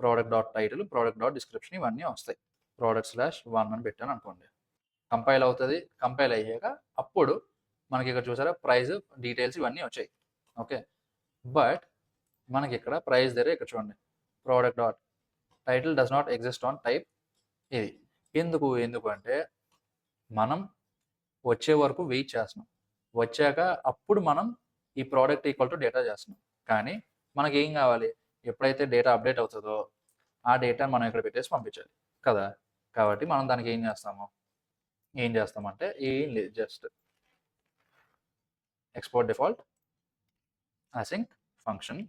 product dot title, product dot description ఇవన్నీ వస్తాయి. ప్రోడక్ట్ స్లాష్ 1 అని పెట్టాను అనుకోండి, కంపైల్ అవుతుంది. కంపైల్ అయ్యాక అప్పుడు మనకి ఇక్కడ చూసారా ప్రైస్ డీటెయిల్స్ ఇవన్నీ వచ్చాయి. ఓకే, బట్ మనకి ఇక్కడ ప్రైస్ దగ్గర ఇక్కడ చూడండి product dot title does not exist on type. ఇది ఎందుకు అంటే మనం వచ్చే వరకు వెయిట్ చేస్తున్నాం, వచ్చాక అప్పుడు మనం ఈ ప్రోడక్ట్ ఈక్వల్ టు డేటా చేస్తున్నాం. కానీ మనకి ఏం కావాలి, ఎప్పుడైతే డేటా అప్డేట్ అవుతుందో ఆ డేటాని మనం ఇక్కడ పెట్టేసి పంపించాలి కదా. కాబట్టి మనం దానికి ఏం చేస్తామంటే ఏం లేదు, just export default async function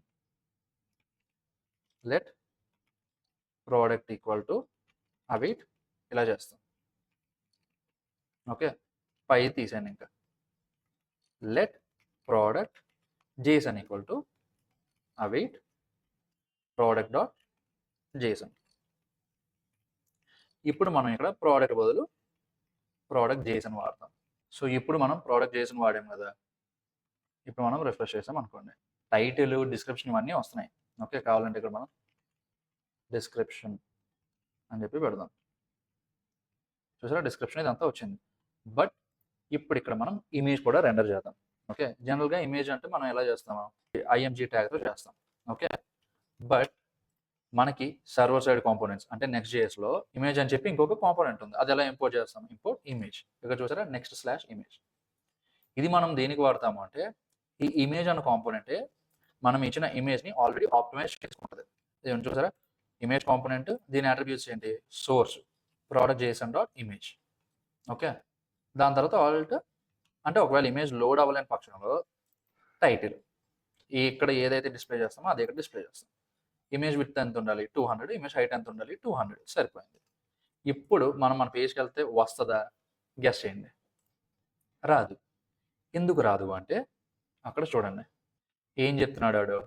let product equal to await ఇలా చేస్తాం. ఓకే, పై తీసాను ఇంకా let product Jason equal to await product dot JSON. ఇప్పుడు మనం ఇక్కడ ప్రోడక్ట్ బదులు ప్రోడక్ట్ జేసన్ వాడతాం. సో ఇప్పుడు మనం ప్రోడక్ట్ జేసన్ వాడాం కదా, ఇప్పుడు మనం రిఫ్రెష్ చేసాం అనుకోండి, టైటిల్ డిస్క్రిప్షన్ ఇవన్నీ వస్తున్నాయి. ఓకే, కావాలంటే ఇక్కడ మనం డిస్క్రిప్షన్ అని చెప్పి పెడదాం, చూసారా డిస్క్రిప్షన్ ఇదంతా వచ్చింది. బట్ ఇప్పుడు ఇక్కడ మనం ఇమేజ్ కూడా రెండర్ చేద్దాం. ఓకే, జనరల్గా ఇమేజ్ అంటే మనం ఎలా చేస్తాము, ఐఎంజీ ట్యాగ్తో చేస్తాం. ఓకే, బట్ మనకి సర్వర్ సైడ్ కాంపోనెంట్స్ అంటే నెక్స్ట్ జేఎస్లో ఇమేజ్ అని చెప్పి ఇంకొక కాంపోనెంట్ ఉంది, అది ఎలా ఇంపోర్ట్ చేస్తాం, ఇంపోర్ట్ ఇమేజ్. ఇక్కడ చూసారా నెక్స్ట్ స్లాష్ ఇమేజ్. ఇది మనం దేనికి వాడతాము అంటే ఈ ఇమేజ్ అన్న కాంపోనెంటే మనం ఇచ్చిన ఇమేజ్ని ఆల్రెడీ ఆప్టిమైజ్ చేసుకుంటుంది. ఇది చూసారా ఇమేజ్ కాంపోనెంట్, దీని అట్రిబ్యూట్స్ ఏంటి, source product Jason dot image. Okay, దాని తర్వాత ఆల్ట్ అంటే ఒకవేళ ఇమేజ్ లోడ్ అవ్వలేని పక్షంలో టైటిల్. ఇక్కడ ఏదైతే డిస్ప్లే చేస్తామో అదే ఇక్కడ డిస్ప్లే చేస్తాం. ఇమేజ్ విడ్త్ ఎంత ఉండాలి? 200. ఇమేజ్ హైట్ ఎంత ఉండాలి? 200. సరిపోయింది. ఇప్పుడు మనం మన పేజ్‌కెళ్తే వస్తదా? గెస్ చేయండి. రాదు. ఎందుకు రాదు అంటే అక్కడ చూడండి. ఏం చెప్తున్నాడు ఆడు?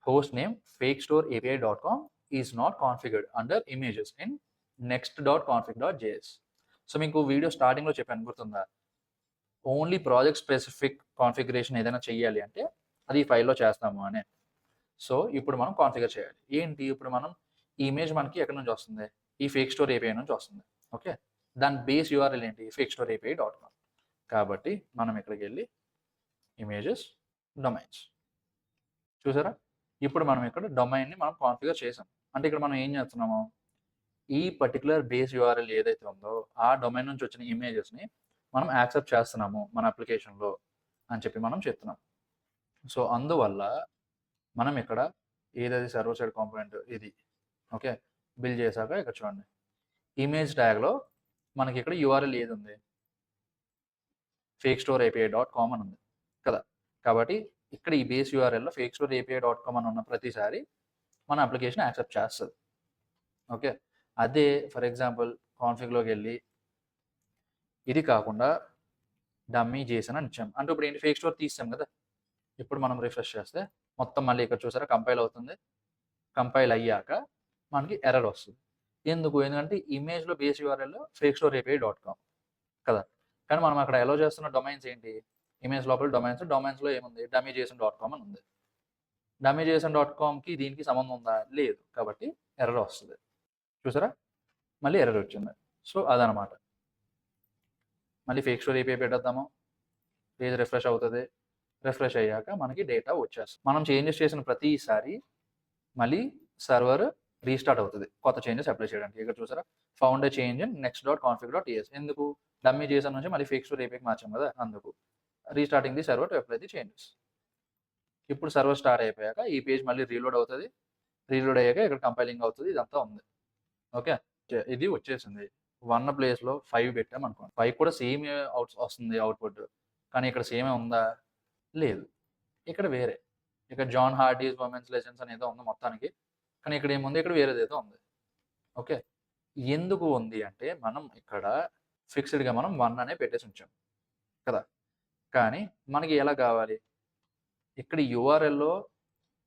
Host name fakestoreapi.com is not configured under images in next.config.js. So మీకు వీడియో స్టార్టింగ్‌లో చెప్పాను గుర్తుందా? ఓన్లీ ప్రాజెక్ట్ స్పెసిఫిక్ కాన్ఫిగరేషన్ ఏదైనా చెయ్యాలి అంటే అది ఈ ఫైల్‌లో చేస్తాము అని. సో ఇప్పుడు మనం కాన్ఫిగర్ చేయాలి. ఏంటి? ఇప్పుడు మనం ఈ ఇమేజ్ మనకి ఎక్కడి నుంచి వస్తుంది? ఈ ఫేక్ స్టోర్ ఏపీఐ నుంచి వస్తుంది. ఓకే. దాని బేస్ యూఆర్ఎల్ ఏంటి? fakestoreapi.com. కాబట్టి మనం ఇక్కడికి వెళ్ళి ఇమేజెస్, డొమైన్స్ చూసారా? ఇప్పుడు మనం ఇక్కడ డొమైన్ని మనం కాన్ఫిగర్ చేసాం. అంటే ఇక్కడ మనం ఏం చేస్తున్నాము? ఈ పర్టికులర్ బేస్ యూఆర్ఎల్ ఏదైతే ఉందో ఆ డొమైన్ నుంచి వచ్చిన ఇమేజెస్ని మనం యాక్సెప్ట్ చేస్తున్నాము మన అప్లికేషన్లో అని చెప్పి మనం చెప్తున్నాం. సో అందువల్ల మనం ఇక్కడ ఏదైతే సర్వర్ సైడ్ కాంపోనెంట్ ఇది ఓకే బిల్డ్ చేశాక ఇక్కడ చూడండి ఇమేజ్ ట్యాగ్లో మనకి ఇక్కడ యూఆర్ఎల్ ఏది ఉంది? fakestoreapi.com అని ఉంది కదా. కాబట్టి ఇక్కడ ఈ బేస్ యూఆర్ఎల్లో fakestoreapi.com అని ఉన్న ప్రతిసారి మన అప్లికేషన్ యాక్సెప్ట్ చేస్తుంది. ఓకే. అదే ఫర్ ఎగ్జాంపుల్ కాన్ఫిగ్లోకి వెళ్ళి ఇది కాకుండా డమ్మీ జేసన్ అని ఇచ్చాం. అంటే ఇప్పుడు ఏంటి? ఫేక్ స్టోర్ తీసాం కదా. ఇప్పుడు మనం రిఫ్రెష్ చేస్తే మొత్తం మళ్ళీ ఇక్కడ చూసారా కంపైల్ అవుతుంది. కంపైల్ అయ్యాక మనకి ఎర్రర్ వస్తుంది. ఎందుకు? ఎందుకంటే ఇమేజ్లో బేస్ యూఆర్ఎల్లో fakestoreapi.com కదా. కానీ మనం అక్కడ అలో చేస్తున్న డొమైన్స్ ఏంటి? ఇమేజ్ లోపల డొమైన్స్లో ఏముంది? dummyjson.com అని ఉంది. dummyjson.comకి దీనికి సంబంధం ఉందా? లేదు. కాబట్టి ఎర్రర్ వస్తుంది. చూసారా? మళ్ళీ ఎర్రర్ వచ్చింది. సో అదనమాట. మళ్ళీ ఫేక్ స్టోర్ ఏపీఐ పెట్టేద్దాము. పేజ్ రిఫ్రెష్ అవుతుంది. రిఫ్రెష్ అయ్యాక మనకి డేటా వచ్చేస్తుంది. మనం చేంజెస్ చేసిన ప్రతిసారి మళ్ళీ సర్వర్ రీస్టార్ట్ అవుతుంది కొత్త చేంజెస్ అప్లై చేయడానికి. ఇక్కడ చూసారా? Found A change in next.config.ts. ఎందుకు? డమ్మీ చేసాం నుంచి మళ్ళీ ఫేక్ స్టోర్ ఏపీఐకి మార్చాం కదా, అందుకు. Restarting the server to apply the changes. ఇప్పుడు సర్వర్ స్టార్ట్ అయిపోయాక ఈ పేజ్ మళ్ళీ రీలోడ్ అవుతుంది. రీలోడ్ అయ్యాక ఇక్కడ కంపైలింగ్ అవుతుంది. ఇదంతా ఉంది. ఓకే. ఇది వచ్చేసింది. 1 ప్లేస్లో 5 పెట్టాం అనుకోండి. 5 కూడా సేమ్ వస్తుంది అవుట్పుట్. కానీ ఇక్కడ సేమే ఉందా? లేదు. ఇక్కడ వేరే. ఇక్కడ జాన్ హార్డీస్ ఉమెన్స్ లెసన్స్ అనేదో ఉంది మొత్తానికి. కానీ ఇక్కడ ఏముంది? ఇక్కడ వేరేదేదో ఉంది. ఓకే. ఎందుకు ఉంది అంటే మనం ఇక్కడ ఫిక్స్డ్గా మనం 1 అనే పెట్టేసి ఉంచాం కదా. కానీ మనకి ఎలా కావాలి? ఇక్కడ యూఆర్ఎల్లో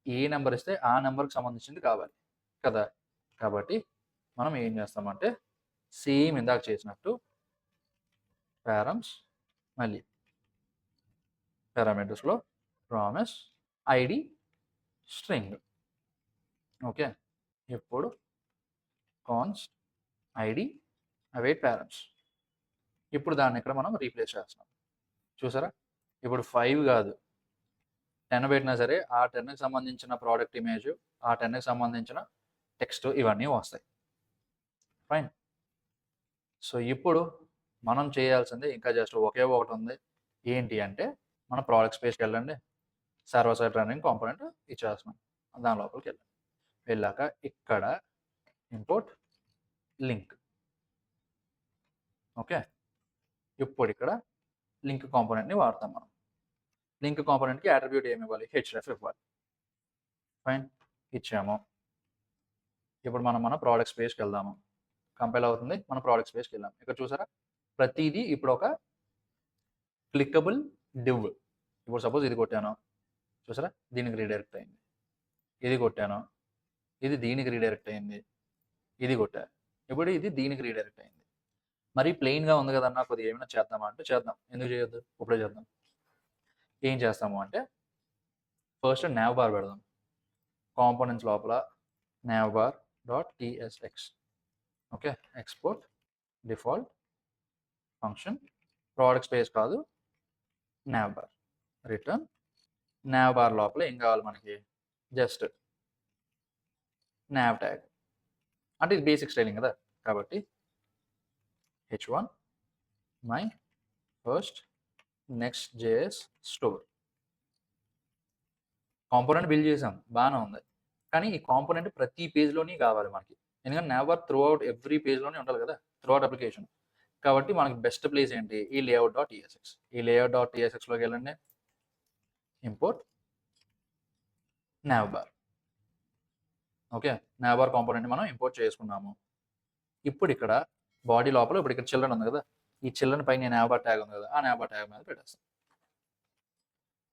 ఏ నెంబర్ ఇస్తే ఆ నెంబర్కి సంబంధించింది కావాలి కదా. కాబట్టి మనం ఏం చేస్తామంటే సేమ్ ఇందాక చేసినట్టు పారమ్స్ మళ్ళీ పారామీటర్స్లో ప్రామిస్ ఐడి స్ట్రింగ్. ఓకే. ఇప్పుడు కాన్స్ట్ ఐడి అవైట్ పారమ్స్. ఇప్పుడు దాన్ని ఇక్కడ మనం రీప్లేస్ చేస్తున్నాం. చూసారా? ఇప్పుడు 5 కాదు 10 పెట్టినా సరే ఆ 10కి సంబంధించిన ప్రోడక్ట్ ఇమేజ్, ఆ 10కి సంబంధించిన టెక్స్ట్ ఇవన్నీ వస్తాయి. ఫైన్. సో ఇప్పుడు మనం చేయాల్సింది ఇంకా జస్ట్ ఒకే ఒకటి ఉంది. ఏంటి అంటే మన ప్రోడక్ట్ స్పేస్కి వెళ్ళండి. సర్వర్ సైడ్ రన్నింగ్ కాంపోనెంట్ ఇచ్చేస్తున్నాం. దాని లోపలికి వెళ్ళండి. వెళ్ళాక ఇక్కడ ఇంపోర్ట్ లింక్. ఓకే. ఇప్పుడు ఇక్కడ లింక్ కాంపోనెంట్ని వాడతాం మనం. లింక్ కాంపోనెంట్కి అట్రిబ్యూట్ ఏమి ఇవ్వాలి? href ఇవ్వాలి. ఫైన్. ఇచ్చాము. ఇప్పుడు మనం మన ప్రోడక్ట్ స్పేస్కి వెళ్దాము. కంపైల్ అవుతుంది. మన ప్రోడక్ట్ స్పేస్కి వెళ్ళాము. ఇక్కడ చూసారా? ప్రతిదీ ఇప్పుడు ఒక క్లిక్కబుల్ డివ్. ఇప్పుడు సపోజ్ ఇది కొట్టాను. చూసారా? దీనికి రీడైరెక్ట్ అయింది. ఇది కొట్టాను. ఇది దీనికి రీడైరెక్ట్ అయింది. ఇది కొట్టా. ఇప్పుడు ఇది దీనికి రీడైరెక్ట్ అయింది. మరి ప్లెయిన్గా ఉంది కదన్నా కొద్దిగా ఏమైనా చేద్దామా అంటే చేద్దాం. ఎందుకు చేయొద్దు? ఇప్పుడే చేద్దాం. ఏం చేస్తాము అంటే ఫస్ట్ nav బార్ పెడదాం. కాంపోనెంట్స్ లోపల navbar.tsx. Okay. Export default function product space కాదు nav bar. Return nav bar లోపల ఏం కావాలి మనకి? Just nav tag. అంటే ఇది బేసిక్ స్టైలింగ్ కదా. కాబట్టి h1 my first next.js store. Component build చేసాం, బాగానే ఉంది. కానీ ఈ కాంపోనెంట్ ప్రతి పేజ్లోని కావాలి మనకి. ఎందుకంటే nav త్రూ అవుట్ ఎవ్రీ పేజ్లోనే ఉండాలి కదా, త్రూ అవుట్ అప్లికేషన్. కాబట్టి మనకి బెస్ట్ ప్లేస్ ఏంటి? ఈ layout.tsx. ఈ layout.tsxలోకి వెళ్ళండి. Import nav bar. ఓకే, nav బార్ కాంపోనెంట్ని మనం ఇంపోర్ట్ చేసుకున్నాము. ఇప్పుడు ఇక్కడ బాడీ లోపల ఇప్పుడు ఇక్కడ చిల్డ్రన్ ఉంది కదా, ఈ చిల్డ్రన్ పైన nav బార్ ట్యాగ్ ఉంది కదా, ఆ nav బార్ ట్యాగ్ మీద పెట్టేస్తాం.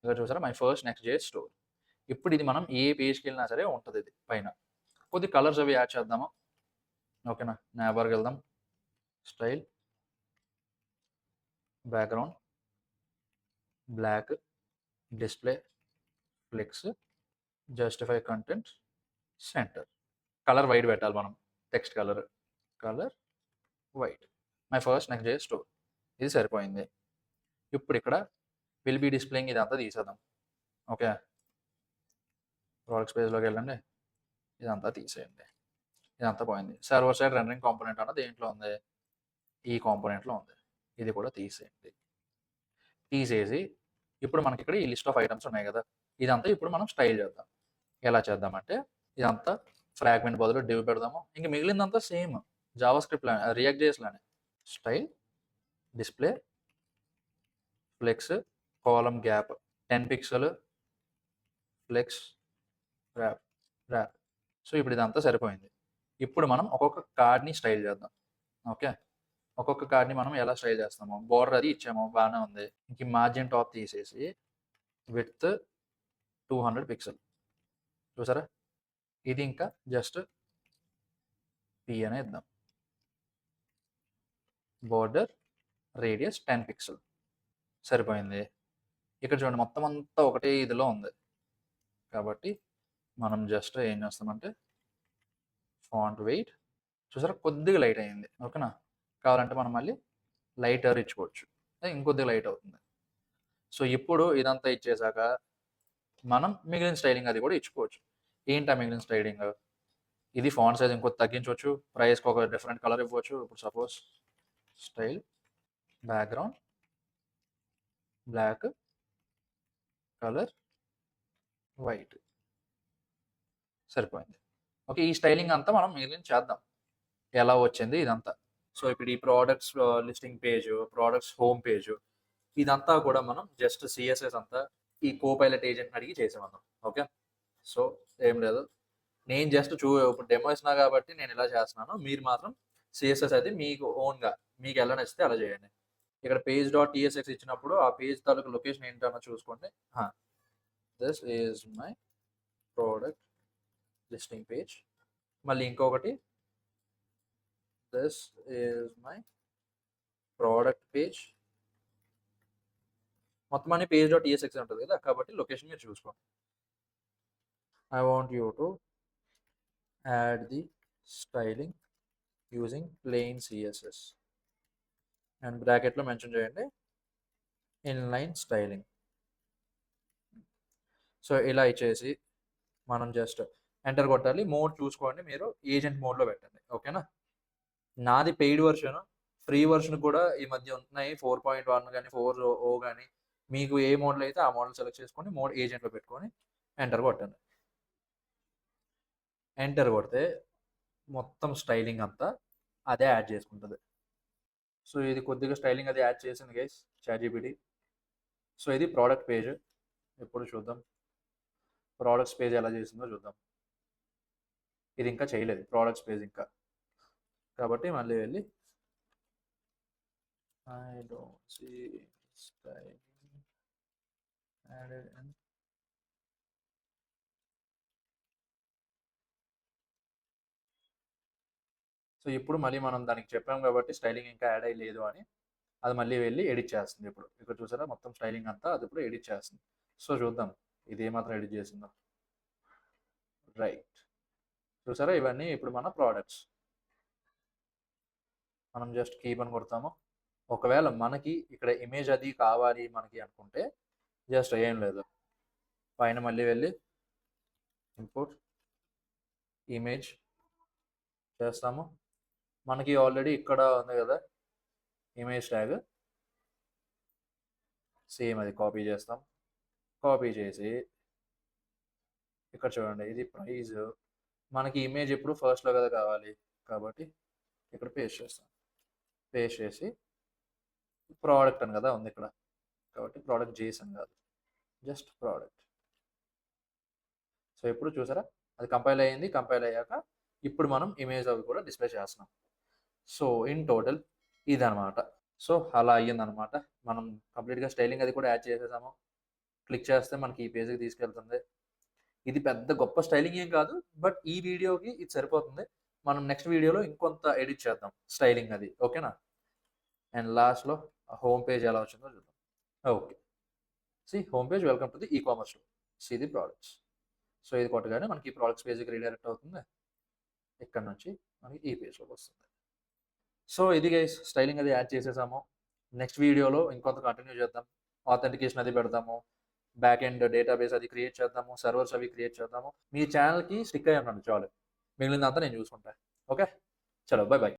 ఇక్కడ చూసారా మై ఫస్ట్ Next.js స్టోర్. ఇప్పుడు ఇది మనం ఏ పేజ్కి వెళ్ళినా సరే ఉంటుంది ఇది పైన. కొద్ది కలర్స్ అవి యాడ్ చేద్దాము. ఓకేనా, nav బార్కి వెళ్దాం, style, background black, display, flex, justify content, center. Colour white పెట్టాలి మనం, text colour white. My first Next.js store, ఇది సరిపోయింది. ఇప్పుడు ఇక్కడ విల్ బీ డిస్ప్లేయింగ్ ఇదంతా తీసేద్దాం. ఓకే, ప్రోడక్ట్స్ పేజ్లోకి వెళ్ళండి, ఇదంతా తీసేయండి, ఇదంతా పోయింది. సర్వర్ సైడ్ రెండరింగ్ కాంపోనెంట్ అన్నది దేంట్లో ఉంది, ఈ కాంపోనెంట్లో ఉంది, ఇది కూడా తీసేయండి. తీసేసి ఇప్పుడు మనకి ఇక్కడ ఈ లిస్ట్ ఆఫ్ ఐటమ్స్ ఉన్నాయి కదా, ఇదంతా ఇప్పుడు మనం స్టైల్ చేద్దాం. ఎలా చేద్దామంటే ఇదంతా ఫ్రాగ్మెంట్ బదులు డివ్ పెడదాము. ఇంక మిగిలిందంతా సేమ్ జావా స్క్రిప్ట్ లానే, రియాక్ట్ జేఎస్ లానే. Style, display, flex, column gap 10 pixel, flex, wrap. So ఇప్పుడు ఇదంతా సరిపోయింది. ఇప్పుడు మనం ఒక్కొక్క కార్డ్ని స్టైల్ చేద్దాం. ఓకే, ఒక్కొక్క కార్డ్ని మనం ఎలా స్టైల్ చేస్తాము, బోర్డర్ అది ఇచ్చాము, బాగానే ఉంది. ఇంక మార్జిన్ టాప్ తీసేసి విడ్త్ 200 పిక్సెల్, చూసారా, ఇది ఇంకా జస్ట్ పి అనే ఇద్దాం. బోర్డర్ రేడియస్ 10 పిక్సెల్, సరిపోయింది. ఇక్కడ చూడండి మొత్తం అంతా ఒకటే ఇదిలో ఉంది కాబట్టి మనం జస్ట్ ఏం చేస్తామంటే ఫాంట్ వెయిట్, చూసారా కొద్దిగా లైట్ అయింది. ఓకేనా, కావాలంటే మనం మళ్ళీ లైటర్ ఇచ్చుకోవచ్చు, ఇంకొద్దిగా లైట్ అవుతుంది. సో ఇప్పుడు ఇదంతా ఇచ్చేసాక మనం మిగిలిన స్టైలింగ్ అది కూడా ఇచ్చుకోవచ్చు. ఏంటా మిగిలిన స్టైలింగ్, ఇది ఫాంట్ సైజ్ ఇంకొక తగ్గించవచ్చు, ప్రైస్కి ఒక డిఫరెంట్ కలర్ ఇవ్వచ్చు. ఇప్పుడు suppose style, background black, colour white, సరిపోయింది. ఓకే, ఈ స్టైలింగ్ అంతా మనం మిగిలిన చేద్దాం, ఎలా వచ్చింది ఇదంతా. సో ఇప్పుడు ఈ products listing page, products home page, ఇదంతా కూడా మనం జస్ట్ సిఎస్ఎస్ అంతా ఈ కోపైలట్ ఏజెంట్ని అడిగి చేసేవాళ్ళం. ఓకే, సో ఏం లేదు, నేను జస్ట్ ఇప్పుడు డెమో ఇస్తున్నా కాబట్టి నేను ఇలా చేస్తున్నాను. మీరు మాత్రం సిఎస్ఎస్ అయితే మీకు ఓన్గా మీకు ఎలా నచ్చితే అలా చేయండి. ఇక్కడ పేజ్ డాట్ టీఎస్ఎక్స్ ఇచ్చినప్పుడు ఆ పేజ్ తాలూకు లొకేషన్ ఏంటన్నా చూసుకోండి. This is my product listing page. మళ్ళీ ఇంకొకటి this is my product page. మొత్తం అన్ని పేజ్ డాట్ టీఎస్ఎక్స్ ఉంటుంది కదా, కాబట్టి లొకేషన్ మీరు చూసుకోండి. I want you to add the styling using plain CSS and బ్రాకెట్లో మెన్షన్ చేయండి ఇన్లైన్ స్టైలింగ్. సో ఇలా ఇచ్చేసి మనం జస్ట్ ఎంటర్ కొట్టాలి. మోడ్ చూసుకోండి, మీరు ఏజెంట్ మోడ్లో పెట్టండి. ఓకేనా, నాది పెయిడ్ వర్షన్, ఫ్రీ వర్షన్ కూడా ఈ మధ్య ఉంటున్నాయి, 4.1 కానీ 4O కానీ. మీకు ఏ మోడల్ అయితే ఆ మోడల్ సెలెక్ట్ చేసుకొని మోడ్ ఏజెంట్లో పెట్టుకొని ఎంటర్ కొట్టండి. ఎంటర్ కొడితే మొత్తం స్టైలింగ్ అంతా అదే యాడ్ చేసుకుంటుంది. సో ఇది కొద్దిగా స్టైలింగ్ అది యాడ్ చేసింది గైస్ చాట్‌జీపీటీ. సో ఇది ప్రోడక్ట్ పేజ్. ఇప్పుడు చూద్దాం ప్రోడక్ట్స్ పేజ్ ఎలా చేసిందో చూద్దాం. ఇది ఇంకా చేయలేదు ప్రోడక్ట్స్ పేజ్ ఇంకా, కాబట్టి మళ్ళీ వెళ్ళి I don't see styling added and so ఇప్పుడు మళ్ళీ మనం దానికి చెప్పాం కాబట్టి స్టైలింగ్ ఇంకా యాడ్ అయ్యలేదు అని, అది మళ్ళీ వెళ్ళి ఎడిట్ చేస్తుంది. ఇప్పుడు ఇక్కడ చూసారా మొత్తం స్టైలింగ్ అంతా అది ఇప్పుడు ఎడిట్ చేస్తుంది. సో చూద్దాం ఇది ఏమాత్రం ఎడిట్ చేసిందో. రైట్, చూసారా ఇవన్నీ ఇప్పుడు మన ప్రోడక్ట్స్. మనం జస్ట్ కీప్ అని కొడతాము. ఒకవేళ మనకి ఇక్కడ ఇమేజ్ అది కావాలి మనకి అనుకుంటే జస్ట్ ఏం లేదు, పైన మళ్ళీ వెళ్ళి ఇంపోర్ట్ ఇమేజ్ చేస్తాము. మనకి ఆల్రెడీ ఇక్కడ ఉంది కదా ఇమేజ్ ట్యాగ్, సేమ్ అది కాపీ చేస్తాం. కాపీ చేసి ఇక్కడ చూడండి ఇది ప్రైజ్, మనకి ఇమేజ్ ఇప్పుడు ఫస్ట్లో కదా కావాలి కాబట్టి ఇక్కడ పేస్ట్ చేస్తాం. పేస్ట్ చేసి ప్రోడక్ట్ అని కదా ఉంది ఇక్కడ, కాబట్టి ప్రోడక్ట్ JSON కాదు జస్ట్ ప్రోడక్ట్. సో ఇప్పుడు చూసారా అది కంపైల్ అయ్యింది. కంపైల్ అయ్యాక ఇప్పుడు మనం ఇమేజ్ అవి కూడా డిస్ప్లే చేస్తున్నాం. సో ఇన్ టోటల్ ఇదనమాట. సో అలా అయ్యిందనమాట. మనం కంప్లీట్‌గా స్టైలింగ్ అది కూడా యాడ్ చేసేసాము. క్లిక్ చేస్తే మనకి ఈ పేజ్‌కి తీసుకెళ్తుంది. ఇది పెద్ద గొప్ప స్టైలింగ్ ఏం కాదు. బట్ ఈ వీడియోకి ఇది సరిపోతుంది. మనం నెక్స్ట్ వీడియోలో ఇంకొంత ఎడిట్ చేద్దాం స్టైలింగ్ అది. ఓకేనా? అండ్ లాస్ట్‌లో హోమ్ పేజ్ ఎలా వచ్చిందో చూద్దాం. Okay. Home page welcome to the ecommerce store. See the products. So ఇది కొట్టగానే మనకి ఈ ప్రొడక్ట్స్ పేజ్‌కి రీడైరెక్ట్ అవుతుంది. ఇక్కడ నుంచి మనకి ఈ పేజ్‌లోకి వస్తుంది. సో ఇది గైస్ స్టైలింగ్ అది యాడ్ చేసేసాము. నెక్స్ట్ వీడియోలో ఇంకొంత కంటిన్యూ చేద్దాం. ఆథెంటికేషన్ అది పెడదాము. బ్యాక్ ఎండ్ డేటాబేస్ అది క్రియేట్ చేద్దాము. సర్వర్స్ అవి క్రియేట్ చేద్దాము. మీ ఛానెల్‌కి స్టిక్ అయ్యి ఉండండి చాలు. మిగిలినదంతా నేను చూసుకుంటా. ఓకే. చలో బై బై.